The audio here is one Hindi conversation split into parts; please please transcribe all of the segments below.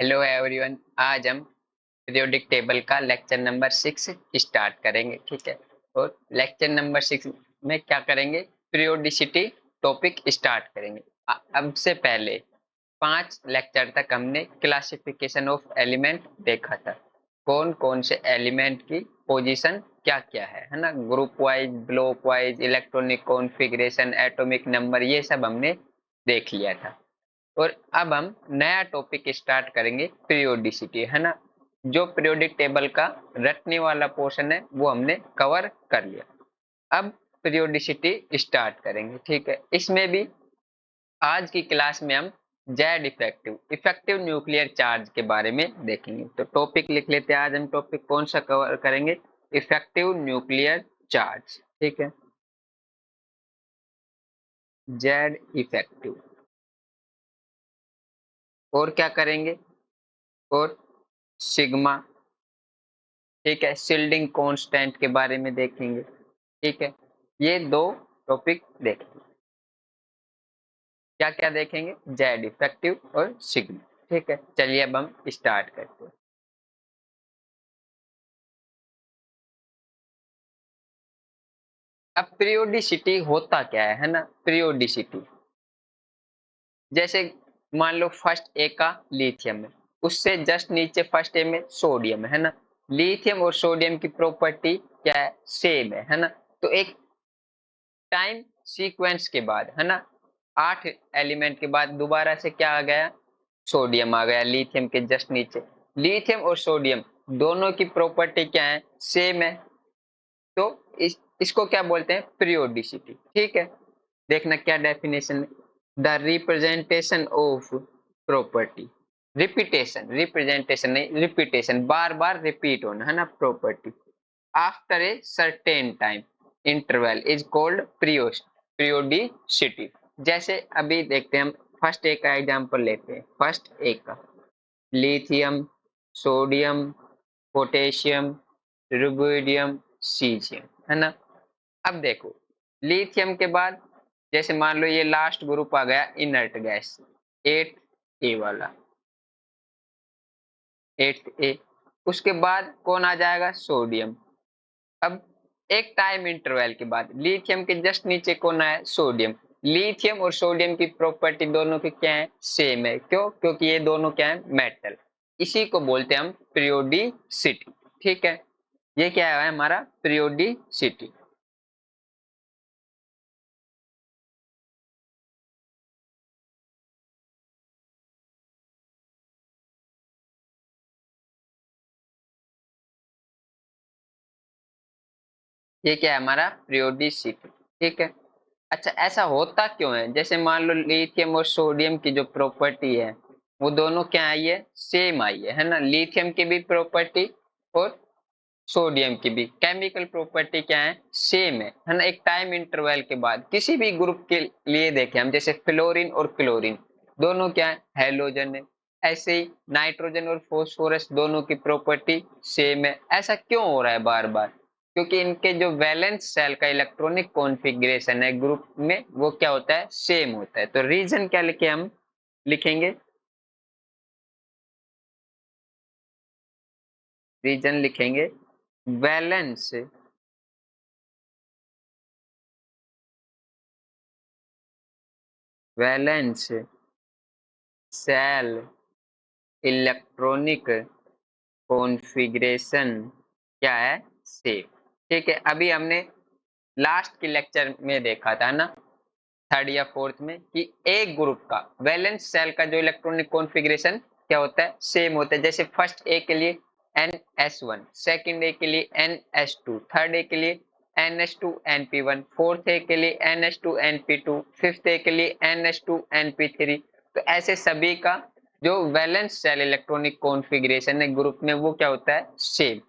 Hello everyone. आज हम पीरियोडिक टेबल का लेक्चर नंबर 6 स्टार्ट करेंगे। ठीक है। और लेक्चर नंबर 6 में क्या करेंगे, पीरियोडिसिटी टॉपिक स्टार्ट करेंगे। अब से पहले 5 लेक्चर तक हमने क्लासिफिकेशन ऑफ एलिमेंट देखा था। कौन कौन से एलिमेंट की पोजीशन क्या क्या है ना, group wise, block wise, electronic configuration, atomic number, ये सब हमने देख लिया था। और अब हम नया टॉपिक स्टार्ट करेंगे, पीरियोडिसिटी, है ना। जो पीरियोडिक टेबल का रटने वाला पोर्शन है वो हमने कवर कर लिया। अब पीरियोडिसिटी स्टार्ट करेंगे। ठीक है। इसमें भी आज की क्लास में हम Z effective effective nuclear charge के बारे में देखेंगे। तो टॉपिक लिख लेते हैं। आज हम टॉपिक कौन सा कवर करेंगे, इफेक्टिव न्यूक्लियर चार्ज। ठीक है, जेड इफेक्टिव। और क्या करेंगे, और सिग्मा। ठीक है, शिल्डिंग कांस्टेंट के बारे में देखेंगे। ठीक है, ये दो टॉपिक देखेंगे। क्या क्या देखेंगे, जेड इफेक्टिव और सिग्मा। ठीक है, चलिए अब हम स्टार्ट करते हैं। अब पीरियोडिसिटी होता क्या है ना, पीरियोडिसिटी जैसे मान लो फर्स्ट ए का लिथियम है, उससे जस्ट नीचे फर्स्ट ए में सोडियम है ना। लिथियम और सोडियम की प्रॉपर्टी क्या है, सेम है ना। तो एक टाइम सीक्वेंस के बाद, है ना, 8 एलिमेंट के बाद दोबारा से क्या आ गया, सोडियम आ गया लिथियम के जस्ट नीचे। लिथियम और सोडियम दोनों की प्रॉपर्टी क्या है, सेम है। तो इसको क्या बोलते हैं, पीरियोडिसिटी। ठीक है, देखना क्या डेफिनेशन है, the representation of property. Repetition, representation नहीं, रिपीटेशन, बार बार रिपीट होना, है ना, property after a certain time interval is called periodicity. जैसे अभी देखते हैं हम, फर्स्ट ए का एग्जांपल लेते हैं। फर्स्ट ए का lithium, sodium, potassium, rubidium, caesium, है ना। अब देखो, लिथियम के बाद जैसे मान लो ये लास्ट ग्रुप आ गया इनर्ट गैस, एट ए वाला, एट्थ ए। उसके बाद कौन आ जाएगा, सोडियम। अब एक टाइम इंटरवल के बाद लिथियम के जस्ट नीचे कौन है, सोडियम। लिथियम और सोडियम की प्रॉपर्टी दोनों की क्या है, सेम है। क्यों, क्योंकि ये दोनों क्या है, मेटल। इसी को बोलते हैं हम पीरियोडिसिटी। ठीक है, ये क्या है हमारा पीरियोडिसिटी। ये क्या है हमारा पीरियोडिसिटी। ठीक है। अच्छा, ऐसा होता क्यों है, जैसे मान लो लिथियम और सोडियम की जो प्रॉपर्टी है वो दोनों क्या आई है, सेम आई है ना। लिथियम की भी प्रॉपर्टी और सोडियम की भी केमिकल प्रॉपर्टी क्या है, सेम है ना। एक टाइम इंटरवल के बाद किसी भी ग्रुप के लिए देखें हम, जैसे फ्लोरीन और क्लोरीन दोनों क्या है, हैलोजन है। ऐसे ही नाइट्रोजन और फोस्फोरस दोनों की प्रॉपर्टी सेम है। ऐसा क्यों हो रहा है बार बार, क्योंकि इनके जो वैलेंस सेल का इलेक्ट्रॉनिक कॉन्फ़िगरेशन है ग्रुप में वो क्या होता है, सेम होता है। तो रीजन क्या लिखे हम, लिखेंगे, रीजन लिखेंगे, valence valence shell electronic configuration क्या है, सेम। ठीक है, अभी हमने लास्ट के लेक्चर में देखा था ना, थर्ड या फोर्थ में, कि एक ग्रुप का वैलेंस सेल का जो इलेक्ट्रॉनिक कॉन्फ़िगरेशन क्या होता है, सेम होता है। जैसे फर्स्ट ए के लिए NS1, सेकंड ए के लिए NS2, थर्ड ए के लिए NH2NP1, फोर्थ ए के लिए NH2NP2, फिफ्थ ए के लिए NH2NP3। तो ऐसे सभी का जो वैलेंस सेल इलेक्ट्रॉनिक कॉन्फ़िगरेशन है ग्रुप में वो क्या होता है, सेम।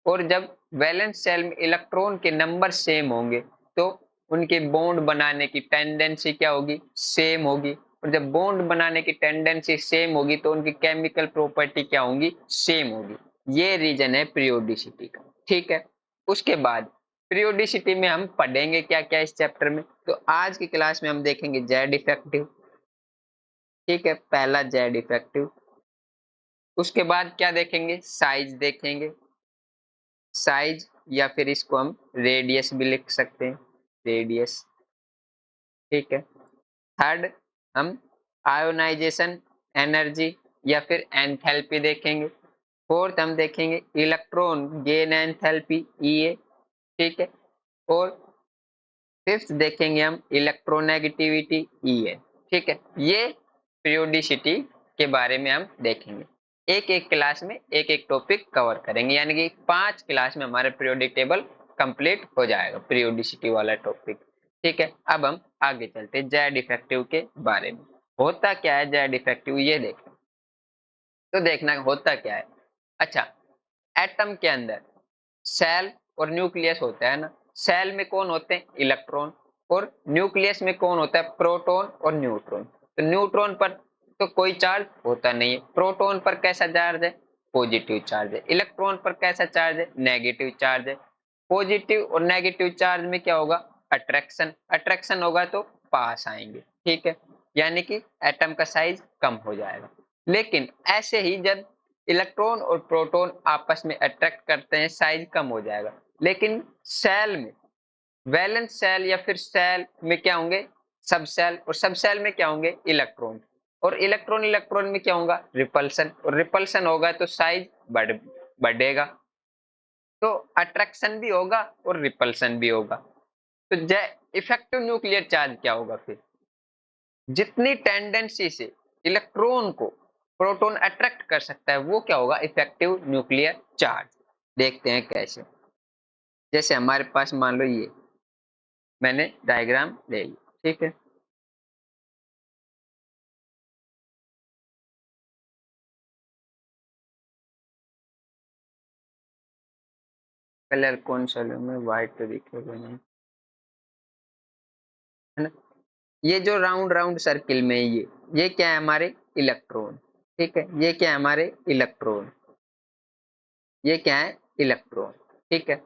और जब वैलेंस सेल में इलेक्ट्रॉन के नंबर सेम होंगे तो उनके बॉन्ड बनाने की टेंडेंसी क्या होगी, सेम होगी। और जब बॉन्ड बनाने की टेंडेंसी सेम होगी तो उनकी केमिकल प्रॉपर्टी क्या होंगी, सेम होगी। ये रीजन है पीरियोडिसिटी का। ठीक है। उसके बाद पीरियोडिसिटी में हम पढ़ेंगे क्या क्या इस चैप्टर में। तो आज की क्लास में हम देखेंगे जेड इफेक्टिव। ठीक है, पहला जेड इफेक्टिव। उसके बाद क्या देखेंगे, साइज देखेंगे, साइज या फिर इसको हम रेडियस भी लिख सकते हैं, रेडियस, ठीक है। थर्ड, हम आयोनाइजेशन एनर्जी या फिर एंथैल्पी देखेंगे। फोर्थ, हम देखेंगे इलेक्ट्रॉन गेन एंथैल्पी ईए, ठीक है। और फिफ्थ देखेंगे हम इलेक्ट्रोनेगेटिविटी ईए, ठीक है। ये पीरियोडिसिटी के बारे में हम देखेंगे। एक एक क्लास में एक एक टॉपिक कवर करेंगे, यानी कि 5 क्लास में हमारा पीरियोडिक टेबल कंप्लीट हो जाएगा, पीरियोडिसिटी वाला टॉपिक, ठीक है। अब हम आगे चलते हैं जेड इफेक्टिव के बारे में। होता क्या है जेड इफेक्टिव, ये देखें तो देखना होता क्या है। अच्छा, एटम के अंदर सेल और न्यूक्लियस होता है ना, सेल में कौन होते हैं, इलेक्ट्रॉन, और न्यूक्लियस में कौन होता है, प्रोटॉन और न्यूट्रॉन। तो न्यूट्रॉन पर तो कोई चार्ज होता नहीं है, प्रोटॉन पर कैसा चार्ज है, पॉजिटिव चार्ज है, इलेक्ट्रॉन पर कैसा चार्ज है, नेगेटिव चार्ज है। पॉजिटिव और नेगेटिव चार्ज में क्या होगा, अट्रैक्शन, अट्रैक्शन होगा तो पास आएंगे, ठीक है, यानी कि एटम का साइज कम हो जाएगा। लेकिन ऐसे ही जब इलेक्ट्रॉन और प्रोटॉन आपस में अट्रैक्ट करते हैं, साइज कम हो जाएगा। लेकिन सेल में, वैलेंस सेल या फिर सेल में क्या होंगे, सब सेल, और सब सेल में क्या होंगे, इलेक्ट्रॉन, और इलेक्ट्रॉन इलेक्ट्रॉन में क्या होगा, रिपल्सन, और रिपल्सन होगा तो साइज बढ़ेगा, तो अट्रैक्शन भी होगा और रिपल्सन भी होगा। तो इफेक्टिव न्यूक्लियर चार्ज क्या होगा फिर, जितनी टेंडेंसी से इलेक्ट्रॉन को प्रोटॉन अट्रैक्ट कर सकता है वो क्या होगा, इफेक्टिव न्यूक्लियर चार्ज। देखते हैं कैसे। जैसे हमारे पास मान लो ये मैंने डायग्राम ले ली, ठीक है। कलर कौन सा लूं मैं, व्हाइट तो दिखेगा नहीं, है ना। ये जो राउंड राउंड सर्किल में ये क्या है, हमारे इलेक्ट्रॉन, ठीक है। ये क्या है, हमारे इलेक्ट्रॉन, ये क्या है, इलेक्ट्रॉन, ठीक है।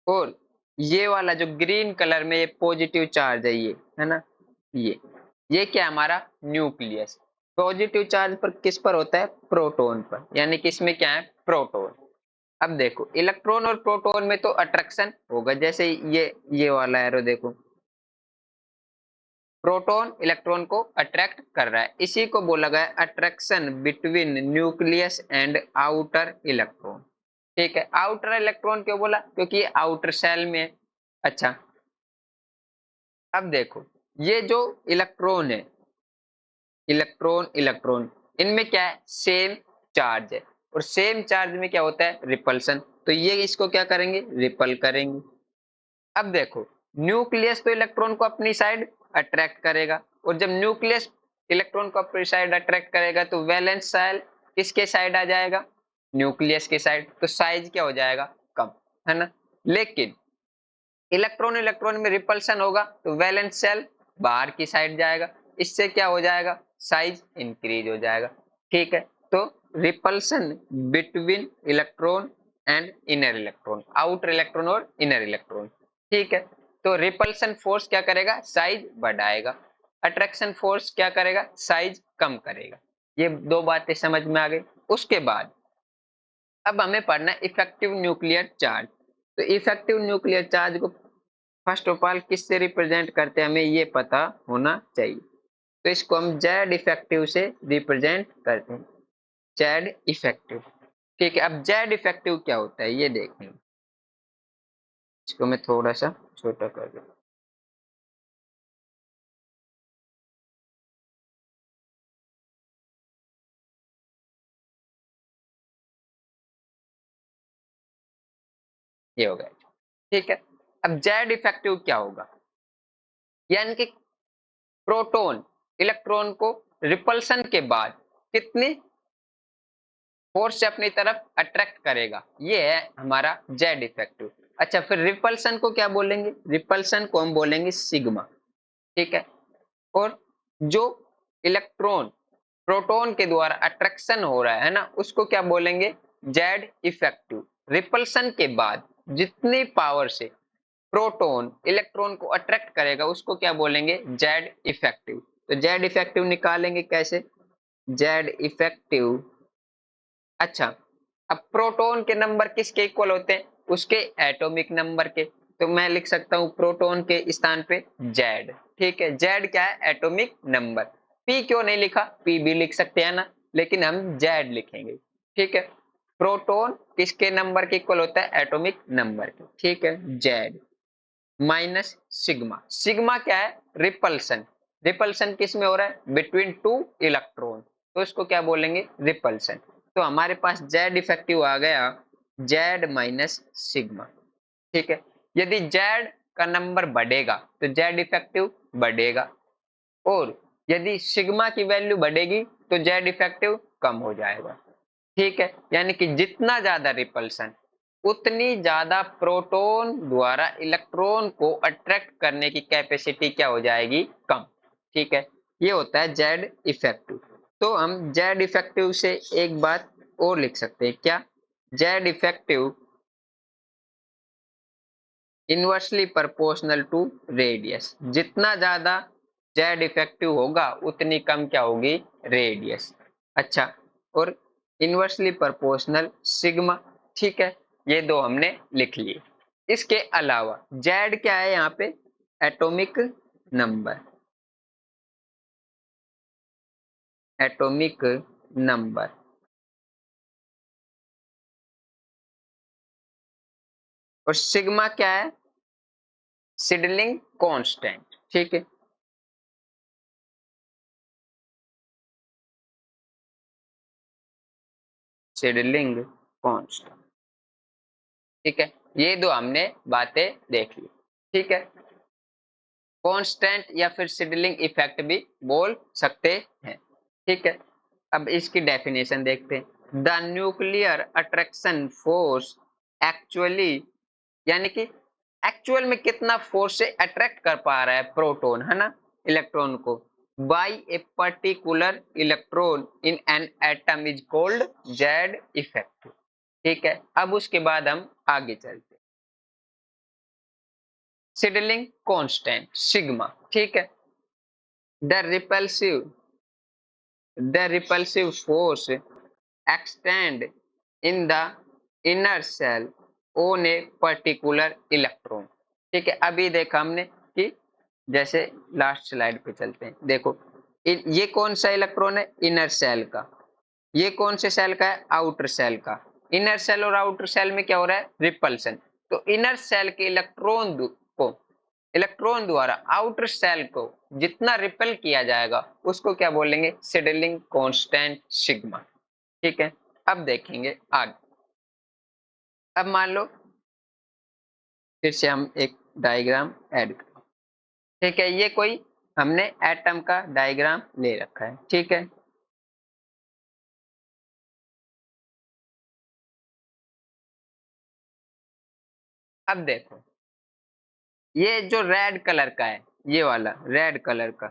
और ये वाला जो ग्रीन कलर में ये पॉजिटिव चार्ज है, ये है ना, ये क्या है, हमारा न्यूक्लियस। पॉजिटिव चार्ज पर किस पर होता है, प्रोटॉन पर, यानी कि इसमें क्या है, प्रोटॉन। अब देखो इलेक्ट्रॉन और प्रोटॉन में तो अट्रैक्शन होगा, जैसे ये वाला एरो देखो, प्रोटॉन इलेक्ट्रॉन को अट्रैक्ट कर रहा है, इसी को बोला गया attraction between nucleus and outer electron, ठीक है। आउटर इलेक्ट्रॉन क्यों बोला, क्योंकि ये आउटर सेल में है। अच्छा, अब देखो ये जो इलेक्ट्रॉन है, इलेक्ट्रॉन इलेक्ट्रॉन, इनमें क्या है, सेम चार्ज है, और सेम चार्ज में क्या होता है, रिपल्सन, तो ये इसको क्या करेंगे, रिपल करेंगे। अब देखो न्यूक्लियस तो इलेक्ट्रॉन को अपनी साइड अट्रैक्ट करेगा, और जब न्यूक्लियस इलेक्ट्रॉन को अपनी साइड अट्रैक्ट करेगा तो वैलेंस सेल किसके साइड आ जाएगा, न्यूक्लियस के साइड, तो साइज क्या हो जाएगा, कम, है ना। लेकिन इलेक्ट्रॉन इलेक्ट्रॉन में रिपल्सन होगा तो वैलेंस सेल बाहर की साइड जाएगा, इससे क्या हो जाएगा, साइज इंक्रीज हो जाएगा, ठीक है। तो repulsion between electron and inner electron, outer electron और इनर इलेक्ट्रॉन, ठीक है। तो रिपल्सन फोर्स क्या करेगा, साइज बढ़ाएगा, अट्रैक्शन फोर्स क्या करेगा, साइज कम करेगा। ये दो बातें समझ में आ गई। उसके बाद अब हमें पढ़ना है इफेक्टिव न्यूक्लियर चार्ज। तो इफेक्टिव न्यूक्लियर चार्ज को फर्स्ट ऑफ ऑल किससे रिप्रेजेंट करते हैं, हमें ये पता होना चाहिए। तो इसको हम जेड इफेक्टिव से रिप्रेजेंट करते हैं, जेड इफेक्टिव, ठीक है। अब जेड इफेक्टिव क्या होता है ये देखेंगे। इसको मैं थोड़ा सा छोटा कर दूं, ये हो गया, ठीक है। अब जेड इफेक्टिव क्या होगा, यानी कि प्रोटॉन इलेक्ट्रॉन को रिपल्सन के बाद कितनी फोर्स से अपनी तरफ अट्रैक्ट करेगा, ये है हमारा जेड इफेक्टिव। अच्छा, फिर रिपल्सन को क्या बोलेंगे, रिपल्सन को हम बोलेंगे सिग्मा, ठीक है। और जो इलेक्ट्रॉन प्रोटॉन के द्वारा अट्रैक्शन हो रहा है ना, उसको क्या बोलेंगे, जेड इफेक्टिव। रिपल्सन के बाद जितनी पावर से प्रोटॉन इलेक्ट्रॉन को अट्रैक्ट करेगा उसको क्या बोलेंगे, जेड इफेक्टिव। तो जेड इफेक्टिव निकालेंगे कैसे, जेड इफेक्टिव। अच्छा, अब प्रोटॉन के नंबर किसके इक्वल होते हैं, उसके एटॉमिक नंबर के। तो मैं लिख सकता हूं प्रोटॉन के स्थान पे जेड। ठीक है, जेड क्या है, एटॉमिक नंबर। पी क्यों नहीं लिखा, पी भी लिख सकते हैं ना, लेकिन हम जेड लिखेंगे। ठीक है, प्रोटॉन किसके नंबर के इक्वल होता है, एटॉमिक नंबर के। ठीक है, जेड माइनस सिग्मा। सिग्मा क्या है, रिपल्सन। रिपल्सन किस में हो रहा है, बिटवीन टू इलेक्ट्रॉन, तो इसको क्या बोलेंगे, रिपल्सन। तो हमारे पास जेड इफेक्टिव आ गया, जेड माइनस सिग्मा। ठीक है, यदि जेड का नंबर बढ़ेगा तो जेड इफेक्टिव बढ़ेगा, और यदि सिग्मा की वैल्यू बढ़ेगी तो जेड इफेक्टिव कम हो जाएगा। ठीक है, यानी कि जितना ज्यादा रिपल्सन उतनी ज्यादा प्रोटॉन द्वारा इलेक्ट्रॉन को अट्रैक्ट करने की कैपेसिटी क्या हो जाएगी, कम। ठीक है, ये होता है जेड इफेक्टिव। तो हम जेड इफेक्टिव से एक बात और लिख सकते हैं, क्या, Z effective inversely proportional to radius. जितना ज्यादा जेड इफेक्टिव होगा उतनी कम क्या होगी, रेडियस। अच्छा, और इनवर्सली प्रोपोर्शनल सिग्मा। ठीक है, ये दो हमने लिख लिए। इसके अलावा जेड क्या है यहाँ पे, एटॉमिक नंबर। एटॉमिक नंबर, और सिग्मा क्या है, सिडलिंग कांस्टेंट। ठीक है, सिडलिंग कांस्टेंट। ठीक है, ये दो हमने बातें देख ली। ठीक है, कांस्टेंट या फिर सिडलिंग इफेक्ट भी बोल सकते हैं। ठीक है, अब इसकी डेफिनेशन देखते हैं। The nuclear attraction force actually, यानी कि एक्चुअल में कितना फोर्स से अट्रैक्ट कर पा रहा है प्रोटॉन, है ना, इलेक्ट्रॉन को, by a particular electron in an atom is called Z effect. ठीक है, अब उसके बाद हम आगे चलते हैं। Seedling constant sigma. ठीक है, the repulsive, the repulsive force extend in the inner shell on a particular electron। ठीक है, अभी देखा हमने कि जैसे लास्ट स्लाइड पे चलते हैं, देखो ये कौन सा इलेक्ट्रॉन है, इनर सेल का। ये कौन से सेल का है, आउटर सेल का। इनर सेल और आउटर सेल में क्या हो रहा है, रिपल्सन। तो इनर सेल के इलेक्ट्रॉन को, इलेक्ट्रॉन द्वारा आउटर सेल को जितना रिपेल किया जाएगा उसको क्या बोलेंगे, सिडलिंग कांस्टेंट सिग्मा। ठीक है, अब देखेंगे आगे। अब मान लो फिर से हम एक डायग्राम ऐड करें। ठीक है, ये कोई हमने एटम का डायग्राम ले रखा है। ठीक है, अब देखो ये जो रेड कलर का है, ये वाला रेड कलर का,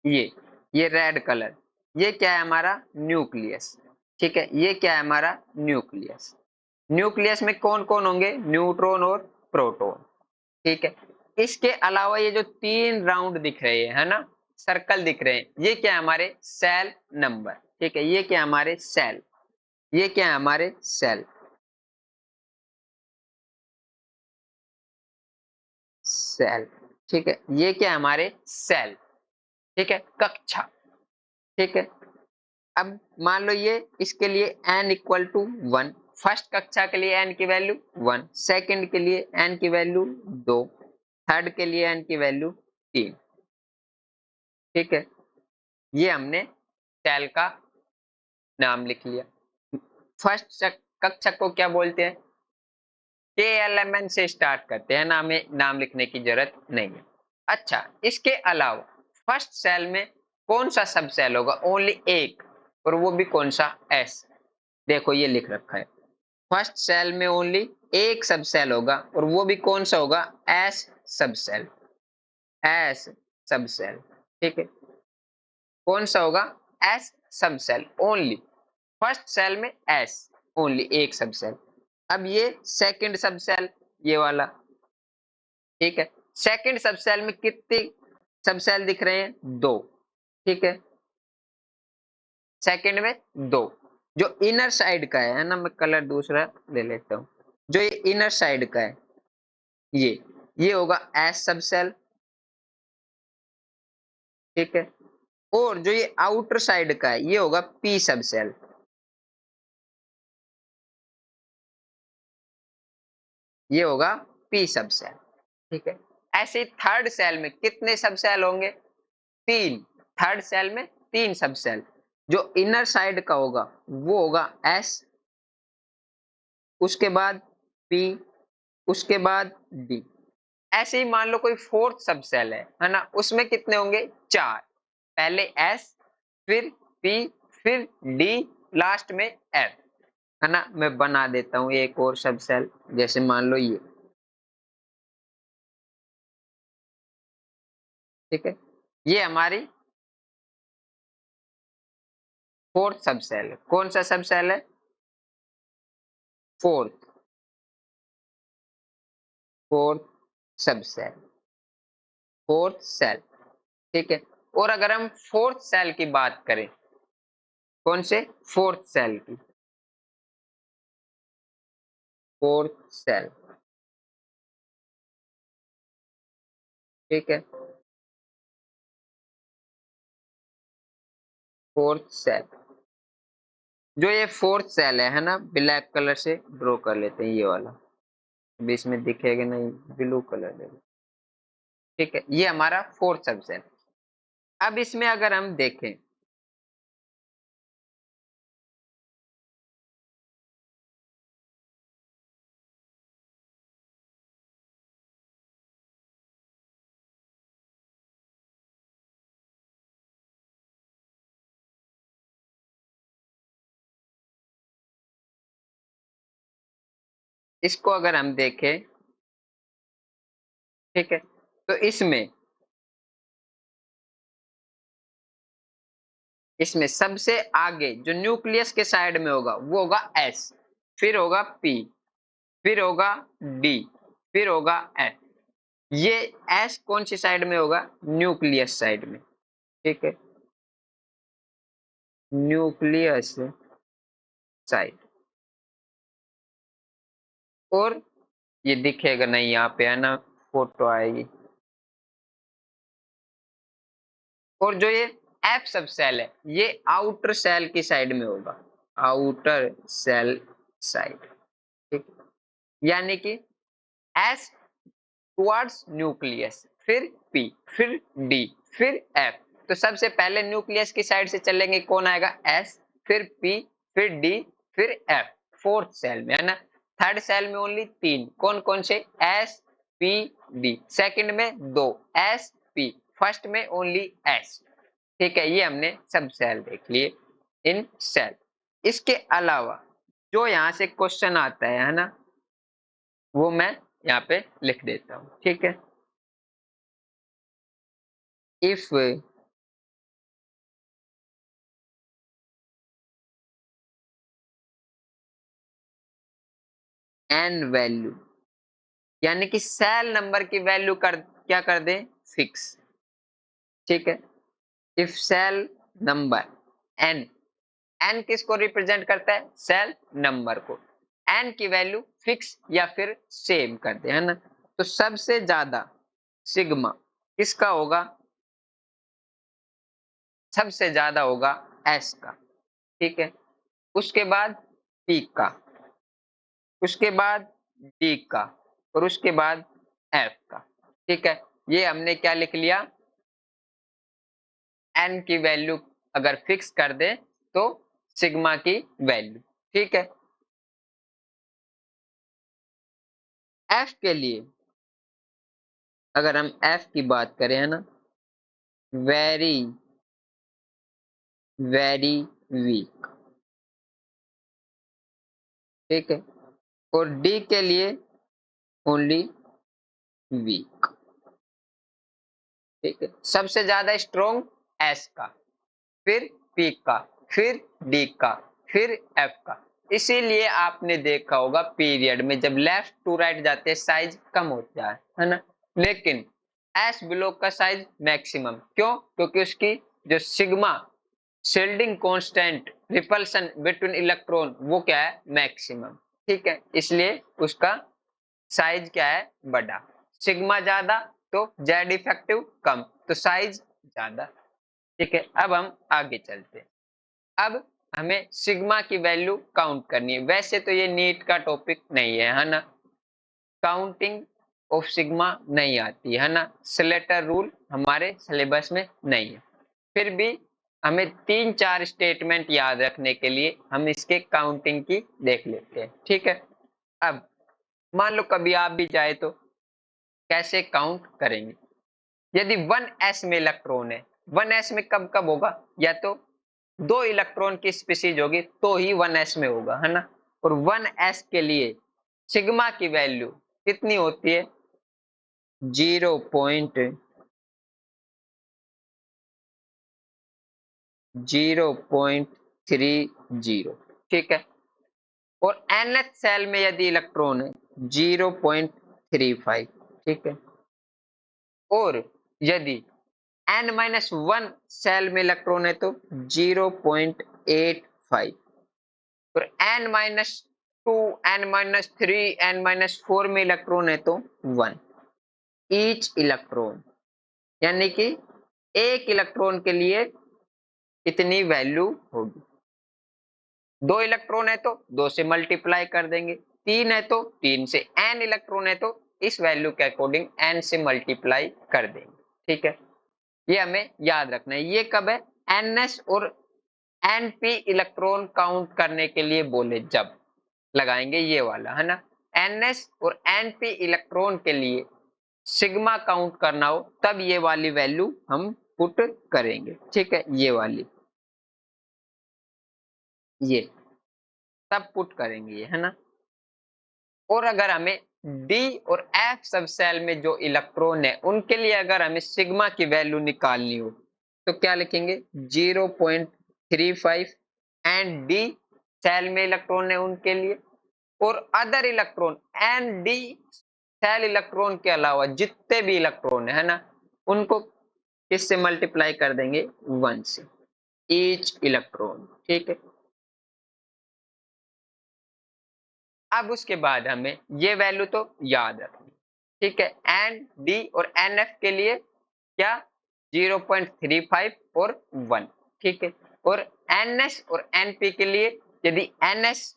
ये ये रेड कलर, ये क्या है हमारा, न्यूक्लियस। ठीक है, ये क्या है हमारा, न्यूक्लियस। न्यूक्लियस में कौन कौन होंगे, न्यूट्रॉन और प्रोटॉन। ठीक है, इसके अलावा ये जो तीन राउंड दिख रहे हैं, है ना, सर्कल दिख रहे हैं, ये क्या है हमारे सेल नंबर। ठीक है, ये क्या है हमारे सेल, ये क्या है हमारे सेल, सेल। ठीक है, ये क्या है हमारे सेल। ठीक है, कक्षा। ठीक है, अब मान लो ये इसके लिए n इक्वल टू 1, फर्स्ट कक्षा के लिए n की वैल्यू 1, सेकंड के लिए n की वैल्यू 2, थर्ड के लिए n की वैल्यू 3। ठीक है, ये हमने सेल का नाम लिख लिया। फर्स्ट कक्षा को क्या बोलते हैं, के एलिमेंट से स्टार्ट करते हैं ना, हमें नाम लिखने की जरूरत नहीं है। अच्छा, इसके अलावा फर्स्ट सेल में कौन सा सब सेल होगा, ओनली एक, और वो भी कौन सा, एस। देखो ये लिख रखा है, फर्स्ट सेल में ओनली एक सब सेल होगा, और वो भी कौन सा होगा, एस सब सेल, एस सब सेल। ठीक है, कौन सा होगा, एस सब सेल ओनली, फर्स्ट सेल में एस ओनली एक सब सेल। अब ये सेकंड सब सेल, ये वाला, ठीक है। सेकंड सब सेल में कितने सब सेल दिख रहे हैं? 2, ठीक है। सेकंड में 2। जो इनर साइड का है ना, मैं कलर दूसरा ले लेता हूँ। जो ये इनर साइड का है, ये ये होगा एस सब सेल, ठीक है। और जो ये आउटर साइड का है, ये होगा पी सब सेल। ये होगा पी सब सेल, ठीक है। ऐसे ही थर्ड सेल में कितने सब सेल होंगे? 3। थर्ड सेल में 3 सब सेल। जो इनर साइड का होगा वो होगा एस, उसके बाद पी, उसके बाद डी। ऐसे ही मान लो कोई फोर्थ सब सेल है ना, उसमें कितने होंगे? 4। पहले एस, फिर पी, फिर डी, लास्ट में एफ, है ना। मैं बना देता हूँ एक और सब सेल, जैसे मान लो ये, ठीक है। ये हमारी फोर्थ सब सेल है। कौन सा सब सेल है? फोर्थ, फोर्थ सब सेल, फोर्थ सेल, ठीक है। और अगर हम फोर्थ सेल की बात करें, कौन से? फोर्थ सेल की, फोर्थ सेल, ठीक है। फोर्थ सेल, जो ये फोर्थ सेल है ना, ब्लैक कलर से ड्रॉ कर लेते हैं, ये वाला बीच में दिखेगा नहीं, ब्लू कलर ले, ठीक है। ये हमारा फोर्थ सब सेल। अब इसमें अगर हम देखें, इसको अगर हम देखें, ठीक है, तो इसमें इसमें सबसे आगे जो न्यूक्लियस के साइड में होगा वो होगा एस, फिर होगा पी, फिर होगा डी, फिर होगा एफ। ये एस कौन सी साइड में होगा? न्यूक्लियस साइड में, ठीक है। Nucleus side. और ये दिखेगा नहीं यहाँ पे, है ना, फोटो आएगी। और जो ये एफ सब सेल है, ये आउटर सेल की साइड में होगा, आउटर सेल साइड, ठीक। यानी कि एस टुवर्ड्स न्यूक्लियस, फिर पी, फिर डी, फिर एफ। तो सबसे पहले न्यूक्लियस की साइड से चलेंगे, कौन आएगा? एस, फिर पी, फिर डी, फिर एफ। फोर्थ सेल में, है ना। थर्ड सेल में ओनली 3, कौन कौन से? S, P, D. सेकंड में 2, एस, पी। फर्स्ट में ओनली एस, ठीक है। ये हमने सब सेल देख लिए इन सेल। इसके अलावा जो यहाँ से क्वेश्चन आता है ना, वो मैं यहाँ पे लिख देता हूँ, ठीक है। इफ एन वैल्यू, यानी कि सेल नंबर की वैल्यू कर क्या कर दें? फिक्स, ठीक है। If shell number n, n किसको रिप्रेजेंट करता है? सेल नंबर को। एन की वैल्यू फिक्स या फिर सेम कर दे, है ना। तो सबसे ज्यादा सिग्मा किसका होगा? सबसे ज्यादा होगा एस का, ठीक है। उसके बाद पी का, उसके बाद डी का, और उसके बाद एफ का, ठीक है। ये हमने क्या लिख लिया? एन की वैल्यू अगर फिक्स कर दे तो सिग्मा की वैल्यू, ठीक है। एफ के लिए अगर हम एफ की बात करें, है ना, वेरी वेरी वीक, ठीक है। और डी के लिए ओनली वीक, ठीक है। सबसे ज्यादा स्ट्रोंग एस का, फिर पी का, फिर डी का, फिर एफ का। इसीलिए आपने देखा होगा पीरियड में जब लेफ्ट टू राइट जाते हैं साइज कम होता है ना, लेकिन एस ब्लॉक का साइज मैक्सिमम। क्यों? क्योंकि उसकी जो sigma shielding constant repulsion between electron वो क्या है, मैक्सिमम। ठीक है, इसलिए उसका साइज क्या है, बड़ा। सिग्मा ज्यादा तो जेड इफेक्टिव कम, तो साइज ज्यादा। ठीक है, अब हम आगे चलते हैं। अब हमें सिग्मा की वैल्यू काउंट करनी है। वैसे तो ये नीट का टॉपिक नहीं है ना, काउंटिंग ऑफ सिग्मा नहीं आती है ना, स्लेटर रूल हमारे सिलेबस में नहीं है। फिर भी हमें 3-4 स्टेटमेंट याद रखने के लिए हम इसके काउंटिंग की देख लेते हैं। ठीक है, अब मान लो कभी आप भी चाहे तो कैसे काउंट करेंगे। यदि 1s में इलेक्ट्रॉन है, 1s में कब कब होगा, या तो 2 इलेक्ट्रॉन की स्पीशीज होगी तो ही 1s में होगा, है ना। और 1s के लिए सिग्मा की वैल्यू कितनी होती है, 0.030। ठीक है, और nth सेल में यदि इलेक्ट्रॉन है 0.35। ठीक है, और यदि n-1 सेल में इलेक्ट्रॉन है तो 0.85, और n-2, n-3, n-4 में इलेक्ट्रॉन है तो 1 ईच इलेक्ट्रॉन, यानी कि एक इलेक्ट्रॉन के लिए इतनी वैल्यू होगी। 2 इलेक्ट्रॉन है तो 2 से मल्टीप्लाई कर देंगे, 3 है तो 3 से, n इलेक्ट्रॉन है तो इस वैल्यू के अकॉर्डिंग n से मल्टीप्लाई कर देंगे। ठीक है, ये हमें याद रखना है। ये कब है, ns और np इलेक्ट्रॉन काउंट करने के लिए बोले जब लगाएंगे ये वाला, है ना। ns और np इलेक्ट्रॉन के लिए सिग्मा काउंट करना हो तब ये वाली वैल्यू हम पुट करेंगे। ठीक है, ये वाली, ये तब पुट करेंगे ये, है ना। और अगर हमें डी और एफ सब सेल में जो इलेक्ट्रॉन है उनके लिए अगर हमें सिग्मा की वैल्यू निकालनी हो तो क्या लिखेंगे, 0.35। एंड डी सेल में इलेक्ट्रॉन है उनके लिए, और other electron n d shell electron के अलावा जितने भी इलेक्ट्रॉन है ना, उनको किससे मल्टीप्लाई कर देंगे, 1 से, ईच इलेक्ट्रॉन। ठीक है, अब उसके बाद हमें ये वैल्यू तो याद रखनी। ठीक है, एन डी और एन एफ के लिए क्या, 0.35 और 1। ठीक है, और एन एस और एन पी के लिए यदि एन एस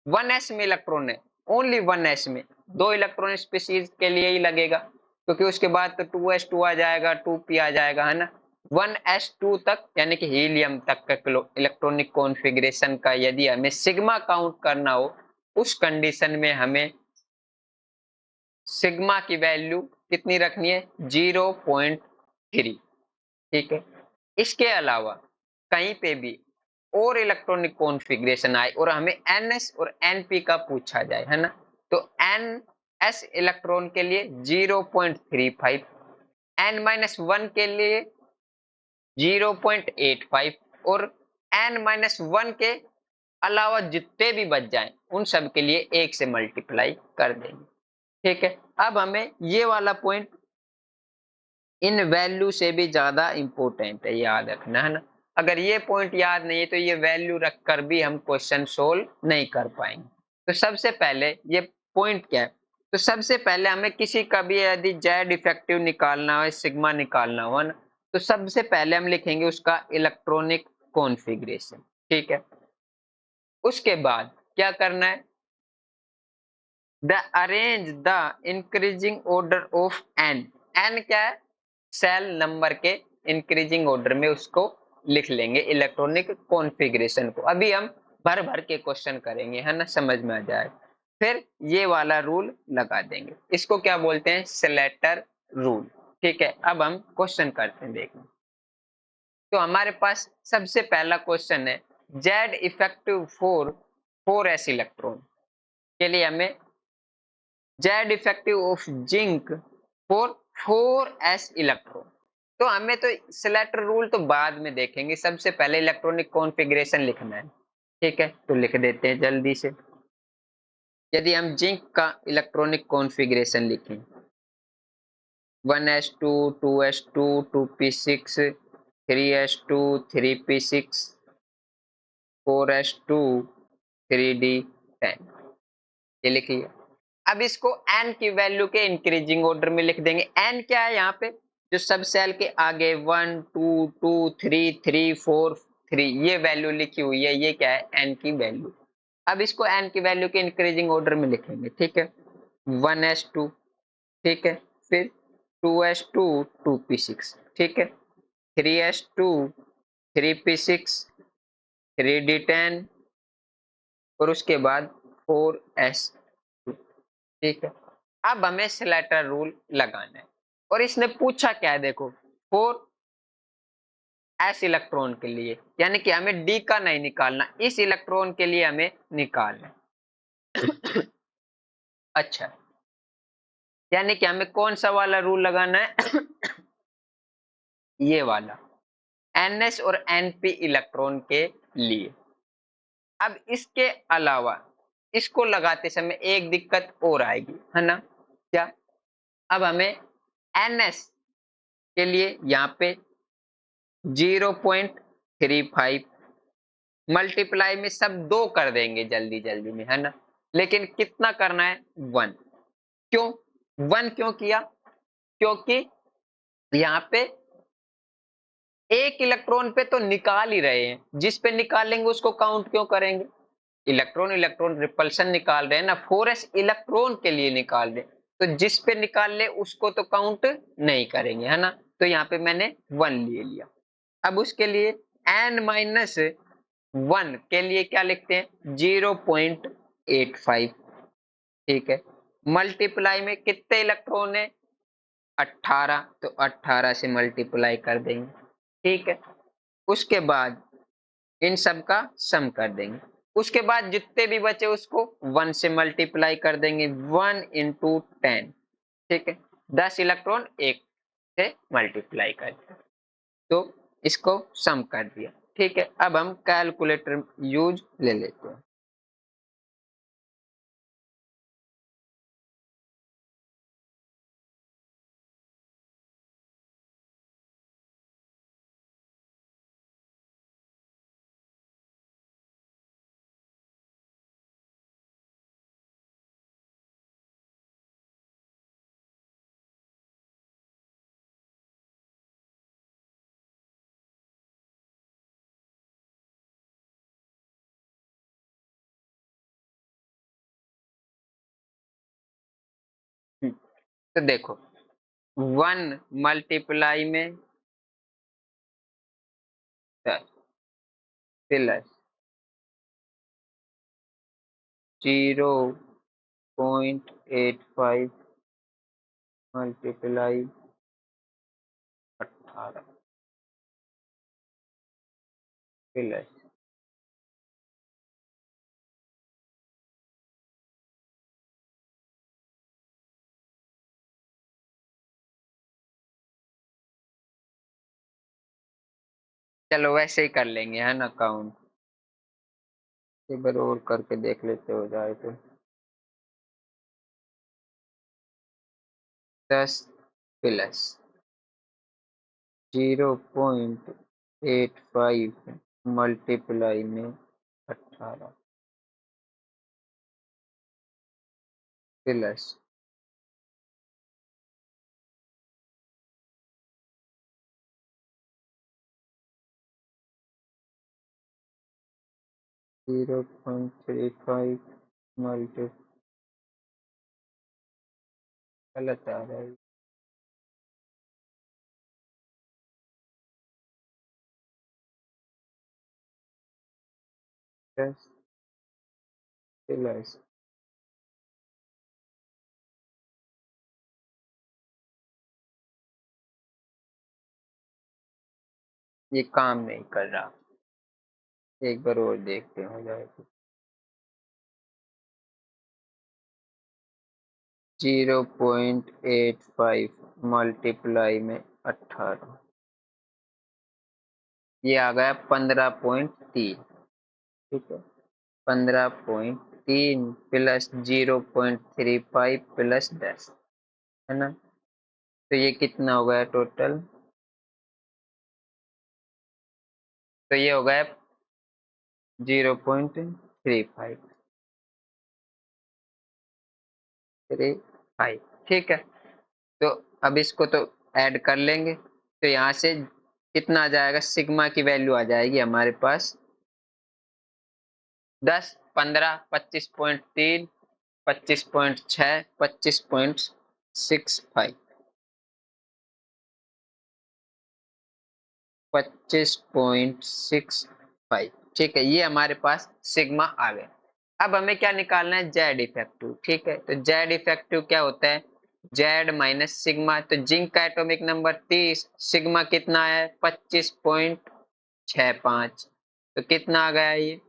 1s में इलेक्ट्रॉन है, ओनली 1s में, 2 इलेक्ट्रॉन स्पीशीज के लिए ही लगेगा, क्योंकि उसके बाद तो 2s2 आ जाएगा, 2p आ जाएगा, है ना। 1s2 तक यानी कि हीलियम तक का इलेक्ट्रॉनिक कॉन्फ़िगरेशन का यदि हमें सिग्मा काउंट करना हो, उस कंडीशन में हमें सिग्मा की वैल्यू कितनी रखनी है, 0.3। ठीक है, इसके अलावा कहीं पे भी और इलेक्ट्रॉनिक कॉन्फ़िगरेशन आए और हमें ns और np का पूछा जाए, है ना, तो ns इलेक्ट्रॉन के लिए 0.35, n-1 के लिए 0.85, और n-1 के अलावा जितने भी बच जाएं उन सब के लिए 1 से मल्टीप्लाई कर देंगे। ठीक है, अब हमें ये वाला पॉइंट इन वैल्यू से भी ज्यादा इंपॉर्टेंट है, याद रखना, है ना। अगर ये पॉइंट याद नहीं है तो ये वैल्यू रखकर भी हम क्वेश्चन सोल्व नहीं कर पाएंगे। तो सबसे पहले ये पॉइंट क्या है, तो सबसे पहले हमें किसी का भी यदि जेड इफेक्टिव निकालना हो, सिग्मा निकालना हो ना, तो सबसे पहले हम लिखेंगे उसका इलेक्ट्रॉनिक कॉन्फ़िगरेशन। ठीक है, उसके बाद क्या करना है, the arrange the increasing order of n. N क्या है, सेल नंबर के इंक्रीजिंग ऑर्डर में उसको लिख लेंगे इलेक्ट्रॉनिक कॉन्फ़िगरेशन को। अभी हम भर भर के क्वेश्चन करेंगे, है ना, समझ में आ जाए। फिर ये वाला रूल लगा देंगे, इसको क्या बोलते हैं, स्लेटर रूल। ठीक है, अब हम क्वेश्चन करते हैं, देखिए। तो हमारे पास सबसे पहला क्वेश्चन है, Z effective for 4s electron के लिए हमें Z effective of zinc for 4s electron. तो हमें तो स्लेटर रूल तो बाद में देखेंगे, सबसे पहले इलेक्ट्रॉनिक कॉन्फ़िगरेशन लिखना है। ठीक है, तो लिख देते हैं जल्दी से। यदि हम जिंक का इलेक्ट्रॉनिक कॉन्फ़िगरेशन लिखें 1s2 2s2 2p6 3s2 3p6 4s2 3d10, ये लिख लिया। अब इसको n की वैल्यू के इंक्रीजिंग ऑर्डर में लिख देंगे। n क्या है यहाँ पे, जो सब सेल के आगे 1 2 2 3 3 4 3 ये वैल्यू लिखी हुई है, ये क्या है n की वैल्यू। अब इसको n की वैल्यू के इंक्रीजिंग ऑर्डर में लिखेंगे, ठीक है। 1s2, ठीक है, फिर 2s2 2p6, ठीक है, 3s2 3p6 3d10 और उसके बाद 4s2, ठीक है। अब हमें स्लैटर रूल लगाना है और इसने पूछा क्या है, देखो 4s इलेक्ट्रॉन के लिए, यानी कि हमें डी का नहीं निकालना, इस इलेक्ट्रॉन के लिए हमें निकालना है। अच्छा, यानी कि हमें कौन सा वाला रूल लगाना है? ये वाला, ns और np इलेक्ट्रॉन के लिए। अब इसके अलावा इसको लगाते समय एक दिक्कत और आएगी, है ना, क्या? अब हमें ns के लिए यहाँ पे 0.35 मल्टीप्लाई में सब दो कर देंगे जल्दी जल्दी में, है ना, लेकिन कितना करना है? 1। क्यों 1 क्यों किया? क्योंकि यहाँ पे एक इलेक्ट्रॉन पे तो निकाल ही रहे हैं, जिस पे निकालेंगे उसको काउंट क्यों करेंगे? इलेक्ट्रॉन इलेक्ट्रॉन रिपल्शन निकाल रहे हैं ना, 4s इलेक्ट्रॉन के लिए निकाल रहे हैं, तो जिस पे निकाल ले उसको तो काउंट नहीं करेंगे, है ना। तो यहाँ पे मैंने 1 ले लिया। अब उसके लिए n-1 के लिए क्या लिखते हैं? 0.85, ठीक है, मल्टीप्लाई में कितने इलेक्ट्रॉन है? 18, तो 18 से मल्टीप्लाई कर देंगे, ठीक है। उसके बाद इन सब का सम कर देंगे, उसके बाद जितने भी बचे उसको 1 से मल्टीप्लाई कर देंगे, 1 इंटू 10, ठीक है, 10 इलेक्ट्रॉन एक से मल्टीप्लाई कर दिया, तो इसको सम कर दिया, ठीक है। अब हम कैलकुलेटर यूज ले लेते हैं। तो देखो 1 मल्टीप्लाई में 10 प्लस 0.85 मल्टीप्लाई 18 प्लस चलो वैसे ही कर लेंगे, है ना, काउंट एक बार और करके देख लेते हो जाए तो 10 प्लस 0.85 मल्टीप्लाई में 18 प्लस 0.35 मल्टी गलत आ रहा है, 10 प्लस ये काम नहीं कर रहा, एक बार और देखते हो जाए तो 0.85 मल्टीप्लाई में 18, ये आ गया 15.3, ठीक है। 15.3 प्लस 0.35 प्लस 10, है ना। तो ये कितना हो गया टोटल, तो ये हो गया 0.35, ठीक है। तो अब इसको तो ऐड कर लेंगे, तो यहाँ से कितना आ जाएगा, सिग्मा की वैल्यू आ जाएगी हमारे पास 10, 15, 25.3, 25.6, 25.65, 25.65, ठीक है। ये हमारे पास सिग्मा आ गया। अब हमें क्या निकालना है, जेड इफेक्टिव, ठीक है। तो जेड इफेक्टिव क्या होता है, जेड माइनस सिग्मा। तो जिंक का एटॉमिक नंबर 30, सिग्मा कितना है 25.65, तो कितना आ गया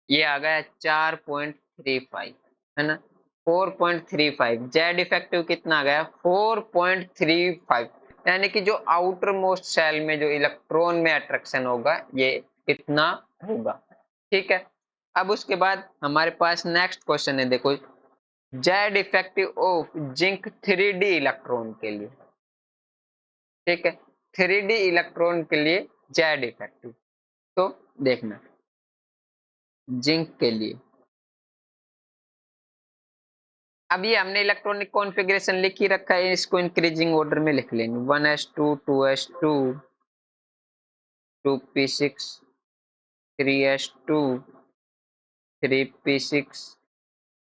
ये आ गया 4.35, है ना। 4.35, जेड इफेक्टिव कितना आ गया 4.35, यानी कि जो आउटर मोस्ट सेल में जो इलेक्ट्रॉन में अट्रैक्शन होगा ये कितना होगा, ठीक है। अब उसके बाद हमारे पास नेक्स्ट क्वेश्चन है, देखो Z effective of zinc 3D electron के लिए, ठीक है। 3D इलेक्ट्रॉन के लिए जेड इफेक्टिव, तो देखना जिंक के लिए, अब ये हमने इलेक्ट्रॉनिक कॉन्फ़िगरेशन लिख ही रखा है, इसको इंक्रीजिंग ऑर्डर में लिख लेंगे 1s2 2s2 2p6 3s2 3p6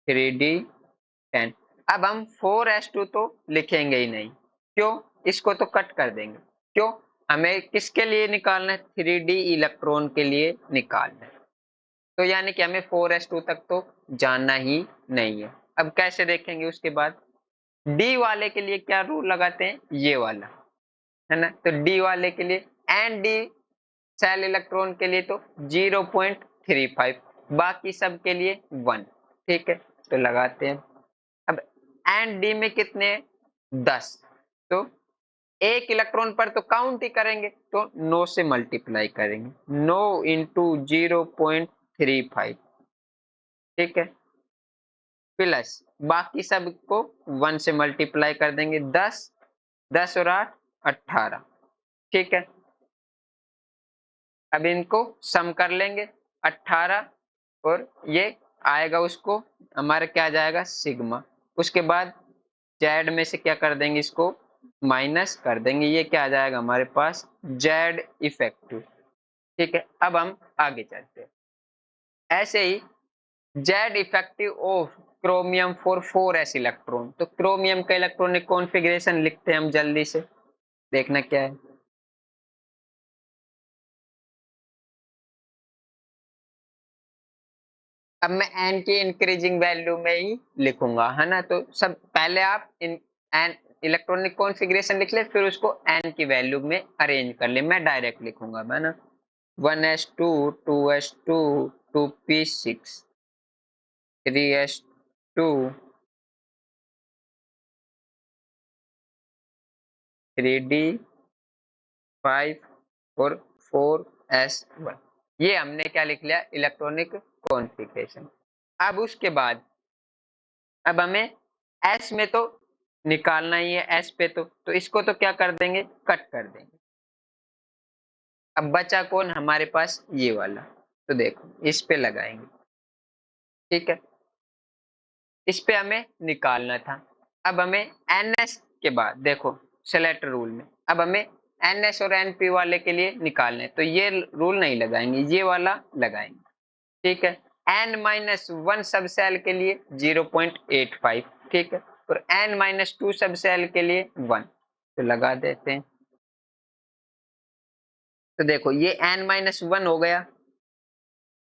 3d10। अब हम 4s2 तो लिखेंगे ही नहीं, क्यों, इसको तो कट कर देंगे, क्यों, हमें किसके लिए निकालना है, 3D इलेक्ट्रॉन के लिए निकालना है। तो यानी कि हमें 4s2 तक तो जाना ही नहीं है। अब कैसे देखेंगे उसके बाद, डी वाले के लिए क्या रूल लगाते हैं, ये वाला, है ना। तो डी वाले के लिए एंड डी सेल इलेक्ट्रॉन के लिए तो 0.35, बाकी सब के लिए 1, ठीक है। तो लगाते हैं। अब एंड डी में कितने 10, तो एक इलेक्ट्रॉन पर तो काउंट ही करेंगे, तो 9 से मल्टीप्लाई करेंगे, 9 इंटू 0.35, ठीक है, प्लस बाकी सब को 1 से मल्टीप्लाई कर देंगे, 10, 10 और 8 18, ठीक है। अब इनको सम कर लेंगे 18, और ये आएगा उसको हमारा क्या आ जाएगा सिग्मा। उसके बाद जेड में से क्या कर देंगे, इसको माइनस कर देंगे, ये क्या आ जाएगा हमारे पास जेड इफेक्टिव, ठीक है। अब हम आगे चलते हैं, ऐसे ही Z effective of chromium for 4s electron. तो क्रोमियम का इलेक्ट्रॉनिक कॉन्फ़िगरेशन लिखते हैं हम जल्दी से, देखना क्या है। अब मैं एन की इंक्रीजिंग वैल्यू में ही लिखूंगा, है ना। तो सब पहले आप इन एन इलेक्ट्रॉनिक कॉन्फ़िगरेशन लिख ले, फिर उसको एन की वैल्यू में अरेंज कर ले, मैं डायरेक्ट लिखूंगा, है ना। 1s2 2s2 2p6 3s2 3d5 और 4s1, ये हमने क्या लिख लिया इलेक्ट्रॉनिक कॉन्फ़िगरेशन। अब उसके बाद अब हमें एस में तो निकालना ही है, एस पे तो इसको तो क्या कर देंगे कट कर देंगे। अब बचा कौन हमारे पास ये वाला, तो देखो इस पे लगाएंगे, ठीक है, इस पे हमें निकालना था। अब हमें एनएस के बाद देखो सेलेक्ट रूल में, अब हमें एनएस और एनपी वाले के लिए निकालना है, तो ये रूल नहीं लगाएंगे, ये वाला लगाएंगे, ठीक है। एन माइनस वन सब सेल के लिए 0.85, ठीक है, और एन माइनस टू सब सेल के लिए 1, तो लगा देते हैं। तो देखो ये एन माइनस वन हो गया,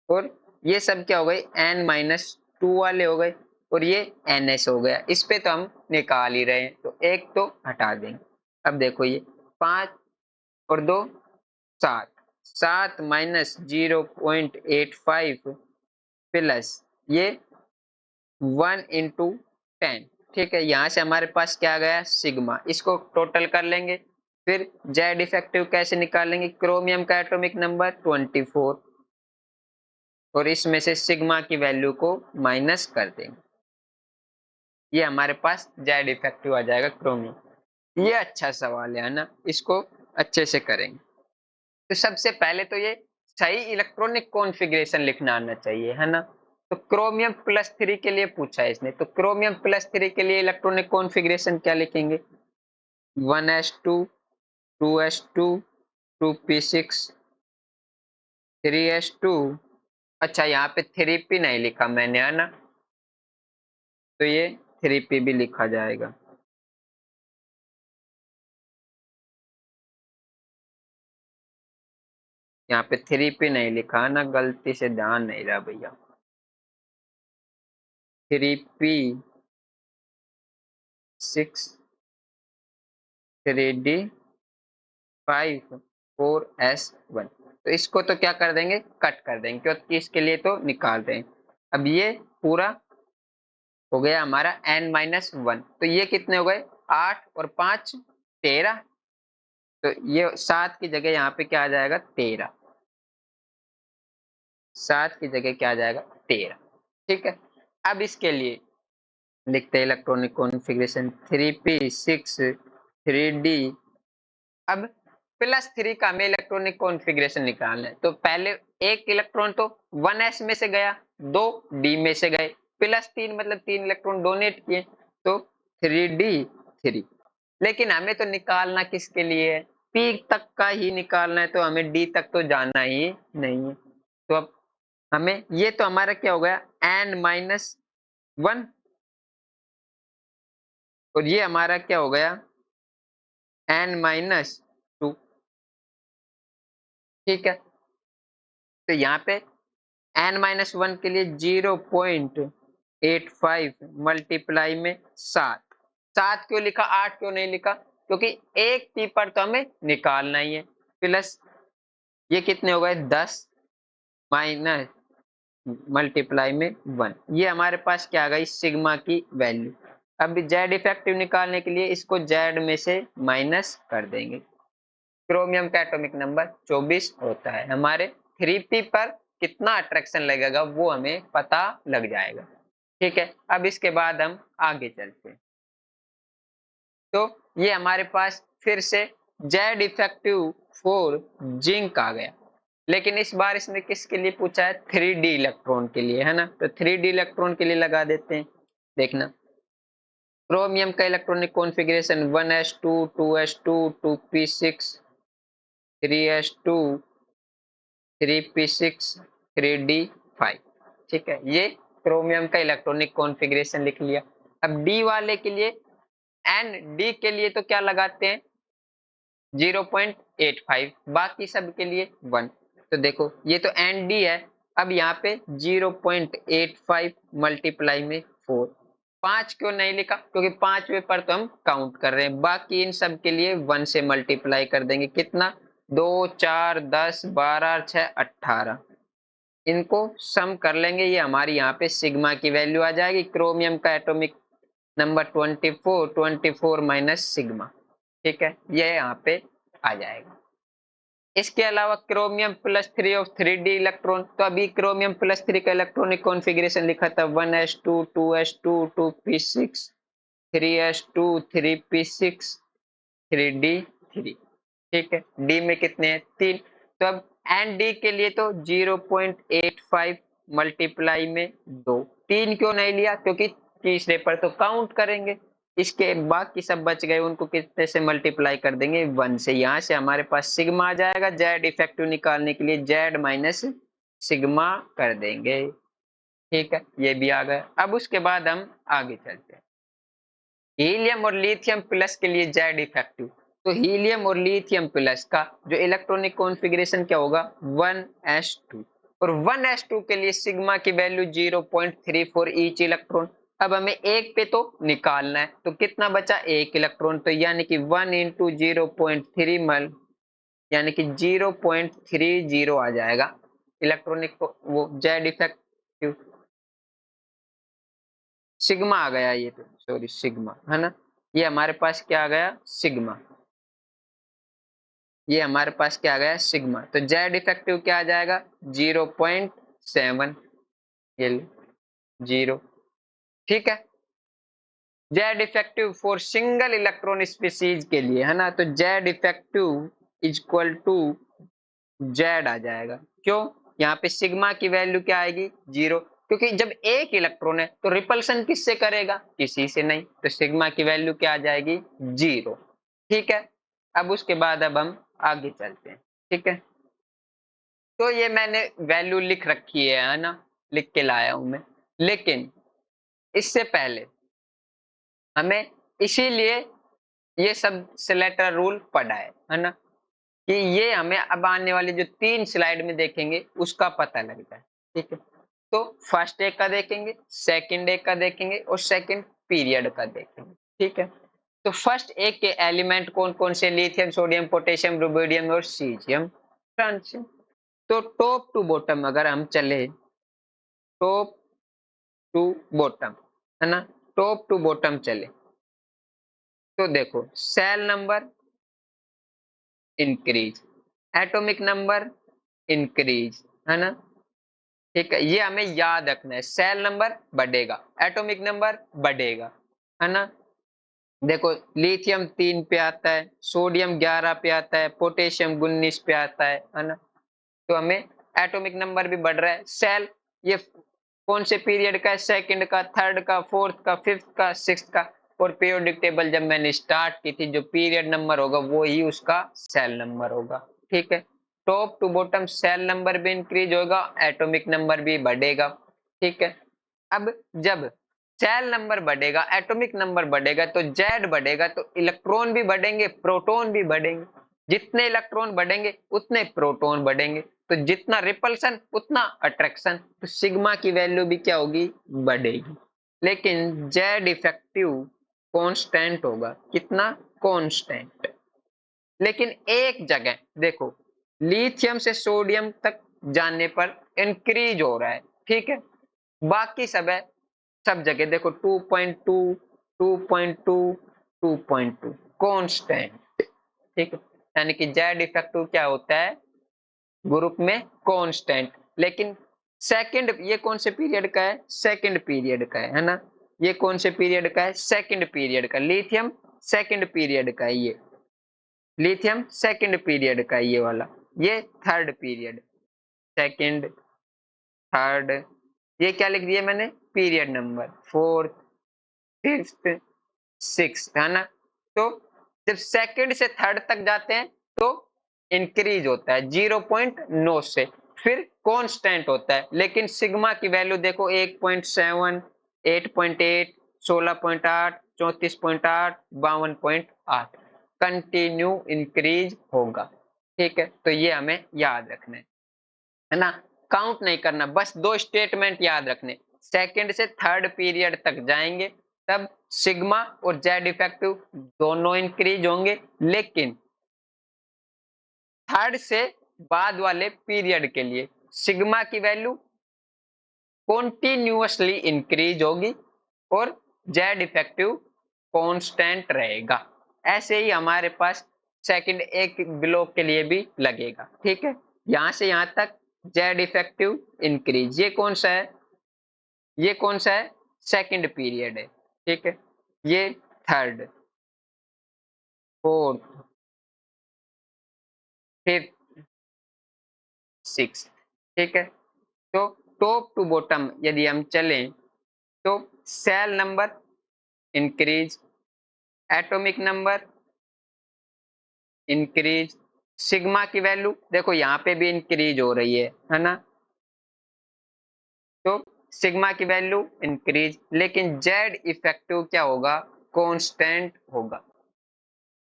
और ये सब क्या हो गई एन माइनस टू वाले हो गए, और ये एन एस हो गया। इस पे तो हम निकाल ही रहे हैं, तो एक तो हटा देंगे। अब देखो ये 5 और 2 7, 7 माइनस 0.85 प्लस ये 1 इंटू 10, ठीक है। यहाँ से हमारे पास क्या आ गया सिग्मा, इसको टोटल कर लेंगे। फिर जेड इफेक्टिव कैसे निकालेंगे, क्रोमियम का एटॉमिक नंबर 24, और इसमें से सिग्मा की वैल्यू को माइनस कर देंगे। ये हमारे पास जेड इफेक्टिव आ जाएगा क्रोमियम। ये अच्छा सवाल है ना, इसको अच्छे से करेंगे। तो सबसे पहले तो ये सही इलेक्ट्रॉनिक कॉन्फ़िगरेशन लिखना आना चाहिए, है ना। तो क्रोमियम प्लस 3 के लिए पूछा है इसने, तो क्रोमियम प्लस 3 के लिए इलेक्ट्रॉनिक कॉन्फ़िगरेशन क्या लिखेंगे? 1s2 2s2 2p6 3s2। अच्छा, यहाँ पे 3p नहीं लिखा मैंने, है ना, तो ये 3p भी लिखा जाएगा। यहाँ पे 3p नहीं लिखा है ना, गलती से ध्यान नहीं रहा भैया। 3p6 3d5 4s1। तो इसको तो क्या कर देंगे, कट कर देंगे, क्योंकि इसके लिए तो निकाल रहे हैं। अब ये पूरा हो गया हमारा n-1, तो ये कितने हो गए, 8 और 5 13। तो ये 7 की जगह यहाँ पे क्या आ जाएगा, 13। 7 की जगह क्या आ जाएगा, 13। ठीक है। अब इसके लिए लिखते हैं इलेक्ट्रॉनिक कॉन्फ़िगरेशन 3p6 3d। अब +3 का हमें इलेक्ट्रॉनिक कॉन्फ़िगरेशन निकालना है, तो पहले एक इलेक्ट्रॉन तो 1s में से गया, 2 d में से गए, +3 मतलब 3 इलेक्ट्रॉन डोनेट किए, तो 3d3। लेकिन हमें तो निकालना किसके लिए है, p तक का ही निकालना है, तो हमें d तक तो जाना ही नहीं है। तो अब हमें ये तो हमारा क्या हो गया, n-1, और ये हमारा क्या हो गया, n-2। ठीक है। तो यहाँ पे n-1 के लिए 0.85 मल्टीप्लाई में 7। 7 क्यों लिखा, 8 क्यों नहीं लिखा, क्योंकि एक पी पर तो हमें निकालना ही है। प्लस ये कितने हो गए, 10 माइनस मल्टीप्लाई में 1। ये हमारे पास क्या आ गई, सिग्मा की वैल्यू। अब जेड इफेक्टिव निकालने के लिए इसको जेड में से माइनस कर देंगे। क्रोमियम का एटॉमिक नंबर 24 होता है। हमारे 3p पर कितना अट्रैक्शन लगेगा वो हमें पता लग जाएगा। ठीक है। अब इसके बाद हम आगे चलते हैं। तो ये हमारे पास फिर से जेड इफेक्टिव फॉर जिंक आ गया, लेकिन इस बार इसने किसके लिए पूछा है, 3d इलेक्ट्रॉन के लिए, है ना। तो 3d इलेक्ट्रॉन के लिए लगा देते हैं। देखना, क्रोमियम का electronic configuration 1s2 2s2 2p6 3s2 3p6 3d5। ठीक है, ये क्रोमियम का इलेक्ट्रॉनिक कॉन्फ़िगरेशन लिख लिया। अब डी वाले के लिए, एन डी के लिए तो क्या लगाते हैं, 0.85, बाकी सब के लिए 1। तो देखो ये तो एन डी है। अब यहाँ पे 0.85 मल्टीप्लाई में 4। 5 क्यों नहीं लिखा, क्योंकि 5वें पर तो हम काउंट कर रहे हैं, बाकी इन सब के लिए 1 से मल्टीप्लाई कर देंगे। कितना, 2 4 10 12 6 18। इनको सम कर लेंगे, ये हमारी यहाँ पे सिग्मा की वैल्यू आ जाएगी। क्रोमियम का एटॉमिक नंबर 24, 24 माइनस सिग्मा। ठीक है, ये यहाँ पे आ जाएगा। इसके अलावा क्रोमियम +3 ऑफ 3d इलेक्ट्रॉन, तो अभी क्रोमियम +3 का इलेक्ट्रॉनिक कॉन्फ़िगरेशन लिखा था 1s2 2s2 2p6 3s2 3p6 3d3। ठीक है, डी में कितने हैं, 3। तो अब एन डी के लिए तो 0.85 मल्टीप्लाई में 2। 3 क्यों नहीं लिया, क्योंकि तीसरे पर तो काउंट करेंगे। इसके बाकी सब बच गए, उनको कितने से मल्टीप्लाई कर देंगे, 1 से। यहाँ से हमारे पास सिग्मा आ जाएगा। जेड इफेक्टिव निकालने के लिए जेड माइनस सिग्मा कर देंगे। ठीक है, ये भी आ गया। अब उसके बाद हम आगे चलते हैं। हीलियम और लिथियम प्लस के लिए जेड इफेक्टिव, तो हीलियम और लिथियम प्लस का जो इलेक्ट्रॉनिक कॉन्फ़िगरेशन क्या होगा, 1s2। और 1s2 के लिए सिग्मा की वैल्यू 0.34 ईच इलेक्ट्रॉन। अब हमें एक पे तो निकालना है, तो कितना बचा, एक इलेक्ट्रॉन, तो यानी कि 1 इंटू 0.3 मल, यानी कि 0.30 आ जाएगा इलेक्ट्रॉनिक वो जेड इफेक्टिव। सिग्मा आ गया, ये तो सॉरी सिग्मा, है ना। ये हमारे पास क्या आ गया, सिग्मा। ये हमारे पास क्या आ गया, सिग्मा। तो जेड इफेक्टिव क्या आ जाएगा, 0.30। 7 ये 0, ठीक है। Z effective for single electron species के लिए है ना, तो Z effective is equal to Z आ जाएगा। क्यों? यहाँ पे सिग्मा की वैल्यू क्या आएगी? 0, क्योंकि जब एक इलेक्ट्रॉन है तो रिपल्सन किससे करेगा? किसी से नहीं, तो सिग्मा की वैल्यू क्या आ जाएगी? 0, ठीक है। अब उसके बाद अब हम आगे चलते हैं, ठीक है। तो ये मैंने वैल्यू लिख रखी है ना, लिख के लाया हूं मैं, लेकिन इससे पहले हमें इसीलिए ये सब स्लेटर रूल पढ़ा है ना, कि ये हमें अब आने वाली जो 3 स्लाइड में देखेंगे उसका पता लग जाए, ठीक है। तो फर्स्ट एक का देखेंगे, सेकंड एक का देखेंगे और सेकंड पीरियड का देखेंगे, ठीक है। तो फर्स्ट एक के एलिमेंट कौन कौन से? लिथियम, सोडियम, पोटेशियम, रुबिडियम और सीजियम, फ्रांसियम। तो टॉप टू बॉटम अगर हम चले, टॉप टू बॉटम है ना, टॉप टू बॉटम चले तो देखो shell number increase, atomic number increase, है ना, ठीक है। ये हमें याद रखना है, सेल नंबर बढ़ेगा, एटॉमिक नंबर बढ़ेगा, है ना। देखो लिथियम 3 पे आता है, सोडियम 11 पे आता है, पोटेशियम 19 पे आता है ना। तो हमें एटॉमिक नंबर भी बढ़ रहा है। सेल ये कौन से पीरियड का है? सेकंड का, थर्ड का, फोर्थ का, फिफ्थ का, सिक्स्थ का। और पीरियोडिक टेबल जब मैंने स्टार्ट की थी, जो पीरियड नंबर होगा वो ही उसका सेल नंबर होगा, ठीक है। Top to bottom shell number भी इंक्रीज होगा, एटॉमिक नंबर भी बढ़ेगा, ठीक है। अब जब सेल नंबर बढ़ेगा, एटॉमिक नंबर बढ़ेगा, तो जेड बढ़ेगा, तो इलेक्ट्रॉन भी बढ़ेंगे, प्रोटॉन भी बढ़ेंगे। जितने इलेक्ट्रॉन बढ़ेंगे उतने प्रोटॉन बढ़ेंगे, तो जितना रिपल्सन उतना अट्रैक्शन, तो सिग्मा की वैल्यू भी क्या होगी? बढ़ेगी। लेकिन जेड इफेक्टिव कांस्टेंट होगा, कितना? कांस्टेंट। लेकिन एक जगह देखो, लिथियम से सोडियम तक जाने पर इंक्रीज हो रहा है, ठीक है। बाकी सब है, सब जगह देखो 2.2, 2.2, 2.2 कांस्टेंट, ठीक है। यानी कि जेड इफेक्टिव क्या होता है? ग्रुप में कांस्टेंट। लेकिन सेकंड, ये कौन से पीरियड का है? सेकंड पीरियड का है ना। ये कौन से पीरियड का है? सेकंड पीरियड का। लिथियम सेकंड पीरियड का है, ये लिथियम सेकंड पीरियड का है, ये वाला। ये थर्ड पीरियड, सेकंड, थर्ड, ये क्या लिख दिया मैंने? Period number, fourth, fifth, six, है ना। तो जब सेकंड से थर्ड तक जाते हैं तो इंक्रीज होता है 0.9 से, फिर कांस्टेंट होता है। लेकिन सिग्मा की वैल्यू देखो 1.7, 8.8, 16.8, 34.8, 52.8 कंटिन्यू इंक्रीज होगा, ठीक है। तो ये हमें याद रखना है ना, काउंट नहीं करना, बस 2 स्टेटमेंट याद रखने। सेकंड से थर्ड पीरियड तक जाएंगे तब सिग्मा और जेड इफेक्टिव दोनों इंक्रीज होंगे, लेकिन थर्ड से बाद वाले पीरियड के लिए सिग्मा की वैल्यू कॉन्टिन्यूअसली इंक्रीज होगी और जेड इफेक्टिव कांस्टेंट रहेगा। ऐसे ही हमारे पास सेकंड एक ब्लॉक के लिए भी लगेगा, ठीक है। यहां से यहां तक जेड इफेक्टिव इंक्रीज, ये कौन सा है? ये कौन सा है? सेकंड पीरियड है, ठीक है। ये थर्ड, फोर्थ, फिफ्थ, सिक्स, ठीक है। तो टॉप टू बॉटम यदि हम चलें तो shell number increase, atomic number increase, sigma की वैल्यू देखो यहाँ पे भी इंक्रीज हो रही है ना। तो सिग्मा की वैल्यू इंक्रीज, लेकिन जेड इफेक्टिव क्या होगा? कांस्टेंट होगा,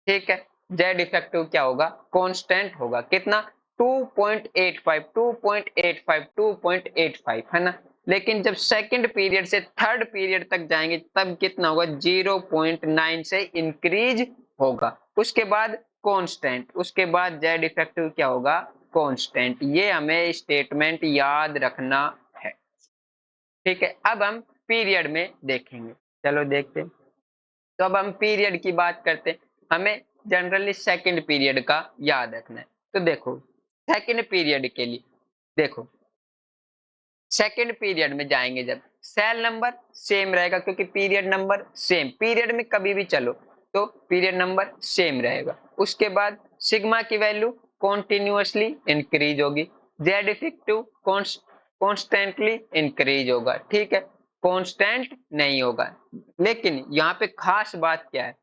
ठीक है। जेड इफेक्टिव क्या होगा? कांस्टेंट होगा। कितना? 2.85, 2.85, 2.85, है ना। लेकिन जब सेकंड पीरियड से थर्ड पीरियड तक जाएंगे तब कितना होगा? 0.9 से इंक्रीज होगा। उसके बाद कांस्टेंट, उसके बाद जेड इफेक्टिव क्या होगा? कांस्टेंट। ये हमें स्टेटमेंट याद रखना है, ठीक है। अब हम पीरियड में देखेंगे, चलो देखते हैं। तो अब हम पीरियड की बात करते हैं, हमें जनरली सेकंड पीरियड का याद रखना है। तो देखो सेकंड पीरियड के लिए देखो सेकंड पीरियड में जाएंगे जब सेल नंबर सेम रहेगा, क्योंकि पीरियड नंबर सेम, पीरियड में कभी भी चलो तो पीरियड नंबर सेम रहेगा। उसके बाद सिग्मा की वैल्यू कॉन्टिन्यूअसली इंक्रीज होगी, जेड इफेक्टिव कॉन्स्टेंटली इंक्रीज होगा, ठीक है, कांस्टेंट नहीं होगा। लेकिन यहाँ पे खास बात क्या है,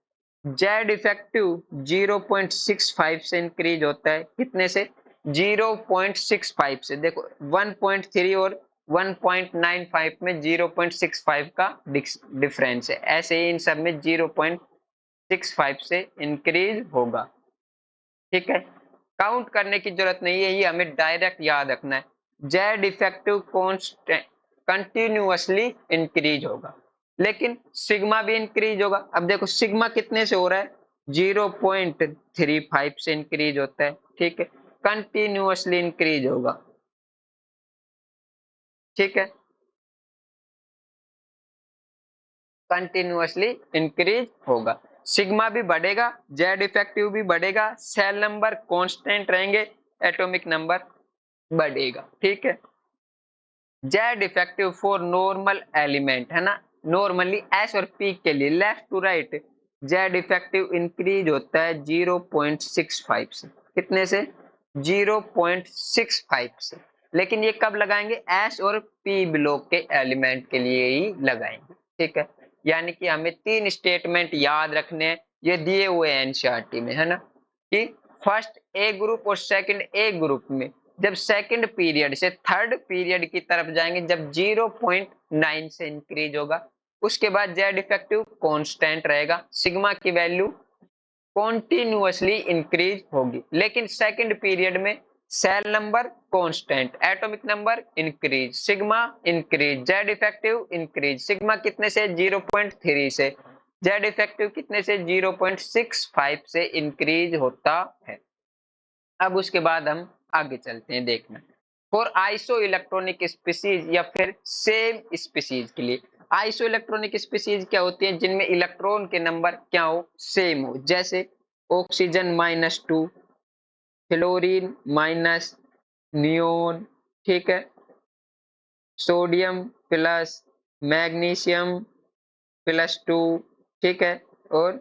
जेड इफेक्टिव 0.65 से इंक्रीज होता है, कितने से, 0.65 से। देखो 1.3 और 1.95 में 0.65 का डिफरेंस है, ऐसे ही इन सब में 0.65 से इंक्रीज होगा, ठीक है। काउंट करने की जरूरत नहीं है, ये हमें डायरेक्ट याद रखना है, जेड इफेक्टिव कंटिन्यूअसली इंक्रीज होगा, लेकिन सिग्मा भी इंक्रीज होगा। अब देखो सिग्मा कितने से हो रहा है, 0.35 से इंक्रीज होता है, ठीक है, कंटिन्यूअसली इंक्रीज होगा, ठीक है, कंटिन्यूअसली इंक्रीज होगा, सिग्मा भी बढ़ेगा, जेड इफेक्टिव भी बढ़ेगा, सेल नंबर कांस्टेंट रहेंगे, एटॉमिक नंबर बढ़ेगा, ठीक है। Z effective for normal element है ना, नॉर्मली एस और पी के लिए left to right Z effective increase होता है 0.65 से, कितने से, 0.65 से। लेकिन ये कब लगाएंगे, एस और पी ब्लॉक के एलिमेंट के लिए ही लगाएंगे, ठीक है। यानी कि हमें तीन स्टेटमेंट याद रखने हैं, ये दिए हुए हैं एनसीईआरटी में, है ना, कि फर्स्ट ए ग्रुप और सेकंड ए ग्रुप में जब सेकंड पीरियड से थर्ड पीरियड की तरफ जाएंगे, जब 0.9 से इंक्रीज होगा, उसके बाद जेड इफेक्टिव कांस्टेंट रहेगा, सिग्मा की वैल्यू कॉन्टिन्यूअसली इंक्रीज होगी, लेकिन सेकंड पीरियड में shell number constant, atomic number increase, sigma increase, Z effective increase, sigma कितने से, 0.3 से, जेड इफेक्टिव कितने से, 0.65 से इंक्रीज होता है। अब उसके बाद हम आगे चलते हैं, देखना फॉर आइसो इलेक्ट्रॉनिक स्पीसीज या फिर सेम स्पीसीज के लिए। आइसो इलेक्ट्रॉनिक स्पीसीज क्या होती है, जिनमें इलेक्ट्रॉन के नंबर क्या हो, सेम हो, जैसे ऑक्सीजन -2, फ्लोरीन माइनस, नियोन, ठीक है, सोडियम प्लस, मैग्नीशियम +2, ठीक है, और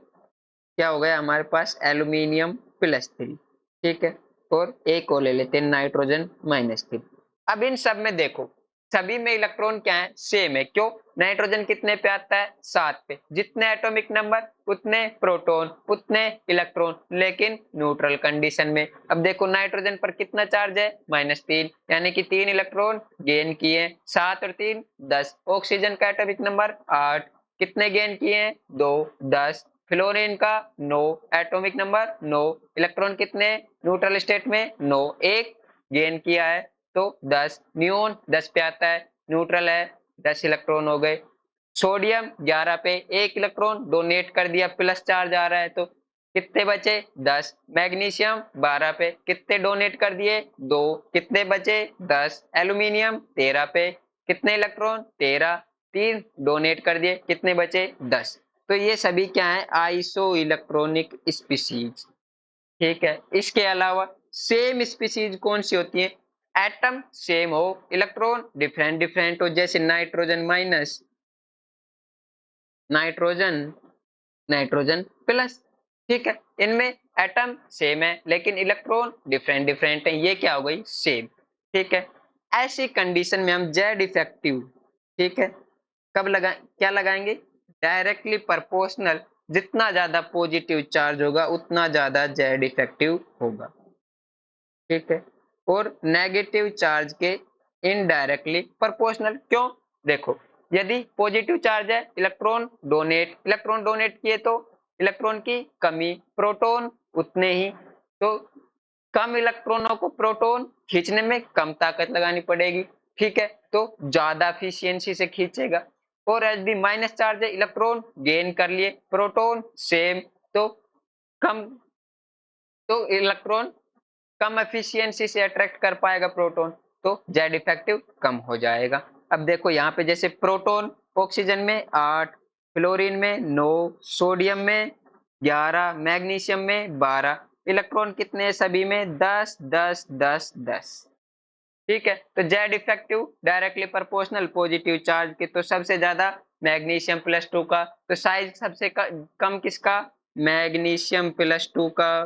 क्या हो गया हमारे पास, एल्यूमिनियम +3, ठीक है, और एक और ले लेते हैं नाइट्रोजन -3। अब इन सब में देखो सभी में इलेक्ट्रॉन क्या है, सेम है, क्यों, नाइट्रोजन कितने पे आता है, 7 पे, जितने एटॉमिक नंबर उतने प्रोटॉन उतने इलेक्ट्रॉन, लेकिन न्यूट्रल कंडीशन में। अब देखो नाइट्रोजन पर कितना चार्ज है, -3, यानी कि 3 इलेक्ट्रॉन गेन किए, 7 और 3 10। ऑक्सीजन का एटॉमिक नंबर 8, कितने गेन किए, 2 10। फ्लोरीन का 9, एटॉमिक नंबर 9, इलेक्ट्रॉन कितने न्यूट्रल स्टेट में, 9, एक गेन किया है, तो 10। नियोन 10 पे आता है, न्यूट्रल है, 10 इलेक्ट्रॉन हो गए। सोडियम 11 पे, एक इलेक्ट्रॉन डोनेट कर दिया, प्लस चार्ज आ रहा है, तो कितने बचे, 10। मैग्नीशियम 12 पे, कितने डोनेट कर दिए, 2, कितने बचे, 10। एल्यूमिनियम 13 पे, कितने इलेक्ट्रॉन, 13, 3 डोनेट कर दिए, कितने बचे, 10। तो ये सभी क्या है, आइसो इलेक्ट्रॉनिक स्पीसीज, ठीक है। इसके अलावा सेम स्पीसीज कौन सी होती है, एटम सेम हो, इलेक्ट्रॉन डिफरेंट डिफरेंट हो, जैसे nitrogen minus, nitrogen, nitrogen plus, ठीक है, इनमें एटम सेम है लेकिन इलेक्ट्रॉन डिफरेंट डिफरेंट है, ये क्या हो गई, सेम, ठीक है। ऐसी कंडीशन में हम जेड इफेक्टिव, ठीक है, कब लगा, क्या लगाएंगे, डायरेक्टली प्रोपोर्शनल, जितना ज्यादा पॉजिटिव चार्ज होगा उतना ज्यादा जेड इफेक्टिव होगा, ठीक है, और नेगेटिव चार्ज के इनडायरेक्टली प्रोपोर्शनल, क्यों, देखो यदि पॉजिटिव चार्ज है, इलेक्ट्रॉन डोनेट किए तो इलेक्ट्रॉन की कमी, प्रोटॉन उतने ही, तो कम इलेक्ट्रॉनों को प्रोटॉन खींचने में कम ताकत लगानी पड़ेगी, ठीक है, तो ज्यादा एफिशिएंसी से खींचेगा। और यदि माइनस चार्ज है, इलेक्ट्रॉन गेन कर लिए, प्रोटॉन सेम, तो कम, तो इलेक्ट्रॉन कम एफिशिएंसी से अट्रैक्ट कर पाएगा प्रोटॉन, तो जेड इफेक्टिव कम हो जाएगा। अब देखो यहाँ पे जैसे प्रोटॉन ऑक्सीजन में 8, फ्लोरीन में 9, सोडियम में 11, मैग्नीशियम में 12, इलेक्ट्रॉन कितने सभी में, 10 10 10 10, ठीक है। तो Z effective directly proportional positive charge के, तो सबसे ज्यादा मैग्नीशियम +2 का, तो साइज सबसे कम किसका, मैग्नीशियम +2 का,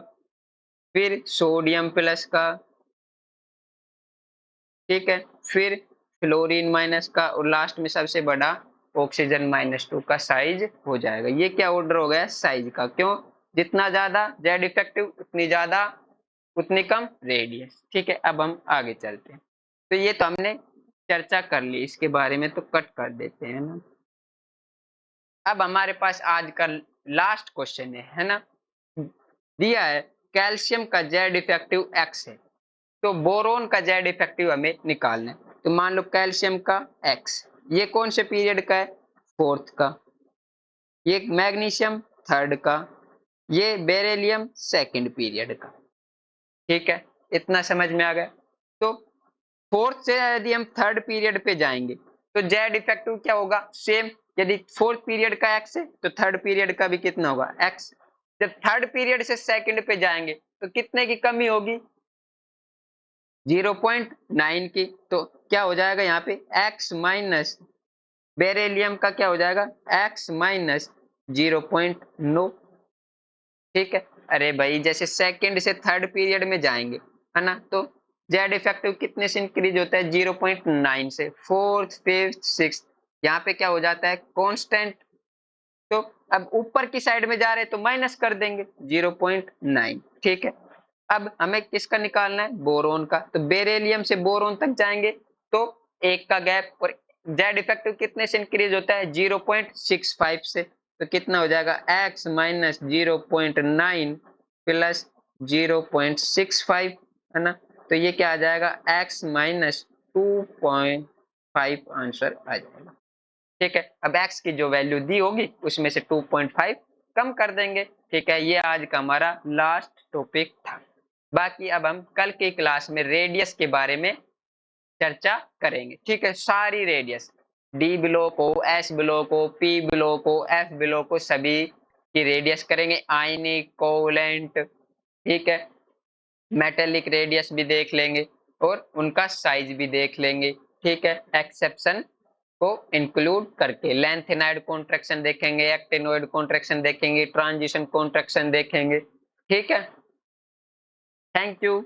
फिर सोडियम प्लस का, ठीक है, फिर फ्लोरीन माइनस का, और लास्ट में सबसे बड़ा ऑक्सीजन -2 का साइज हो जाएगा। ये क्या ऑर्डर हो गया साइज का, क्यों, जितना ज्यादा जेड इफेक्टिव उतनी ज्यादा उतनी कम रेडियस। ठीक है, अब हम आगे चलते हैं। तो ये तो हमने चर्चा कर ली इसके बारे में, तो कट कर देते हैं ना। अब हमारे पास आज का लास्ट क्वेश्चन है ना, दिया है कैल्शियम का जेड इफेक्टिव x है, तो बोरोन का जेड इफेक्टिव हमें निकालना है। तो मान लो कैल्शियम का x, ये कौन से पीरियड का है, फोर्थ का, ये मैग्नीशियम थर्ड का, ये बेरिलियम सेकंड पीरियड का। ठीक है, इतना समझ में आ गया। तो फोर्थ से यदि हम थर्ड पीरियड पे जाएंगे तो जेड इफेक्टिव क्या होगा, सेम, यदि फोर्थ पीरियड का एक्स है तो थर्ड पीरियड का भी कितना होगा, एक्स। जब थर्ड पीरियड से सेकंड पे जाएंगे तो कितने की कमी होगी, 0.9 की। तो क्या हो जाएगा यहाँ पे x माइनस बेरिलियम का क्या हो जाएगा, x माइनस 0.9। ठीक है, अरे भाई जैसे सेकंड से थर्ड पीरियड में जाएंगे है ना, तो जेड इफेक्टिव कितने से इंक्रीज होता है, 0.9 से, फोर्थ फिफ्थ सिक्स, यहाँ पे क्या हो जाता है कांस्टेंट। तो अब ऊपर की साइड में जा रहे हैं तो माइनस कर देंगे 0.9। ठीक है, अब हमें किसका निकालना है, बोरोन का। तो बेरिलियम से बोरोन तक जाएंगे तो एक का गैप, और जेड इफेक्टिव कितने से इंक्रीज होता है, 0.65 से। तो कितना हो जाएगा, x माइनस 0.9 प्लस 0.65, है ना। तो ये क्या आ जाएगा, x माइनस 2.5 आंसर आ जाएगा। ठीक है, अब x की जो वैल्यू दी होगी उसमें से 2.5 कम कर देंगे। ठीक है, ये आज का हमारा लास्ट टॉपिक था। बाकी अब हम कल की क्लास में रेडियस के बारे में चर्चा करेंगे। ठीक है, सारी रेडियस, डी ब्लॉक हो, एस ब्लॉक हो, पी ब्लॉक हो, एफ ब्लॉक हो, सभी की रेडियस करेंगे, आयनिक, कोवेलेंट, ठीक है, मेटेलिक रेडियस भी देख लेंगे और उनका साइज भी देख लेंगे। ठीक है, एक्सेप्शन को इंक्लूड करके लेंथेनाइड कॉन्ट्रैक्शन देखेंगे, एक्टिनोइड कॉन्ट्रैक्शन देखेंगे, ट्रांजिशन कॉन्ट्रैक्शन देखेंगे। ठीक है, थैंक यू।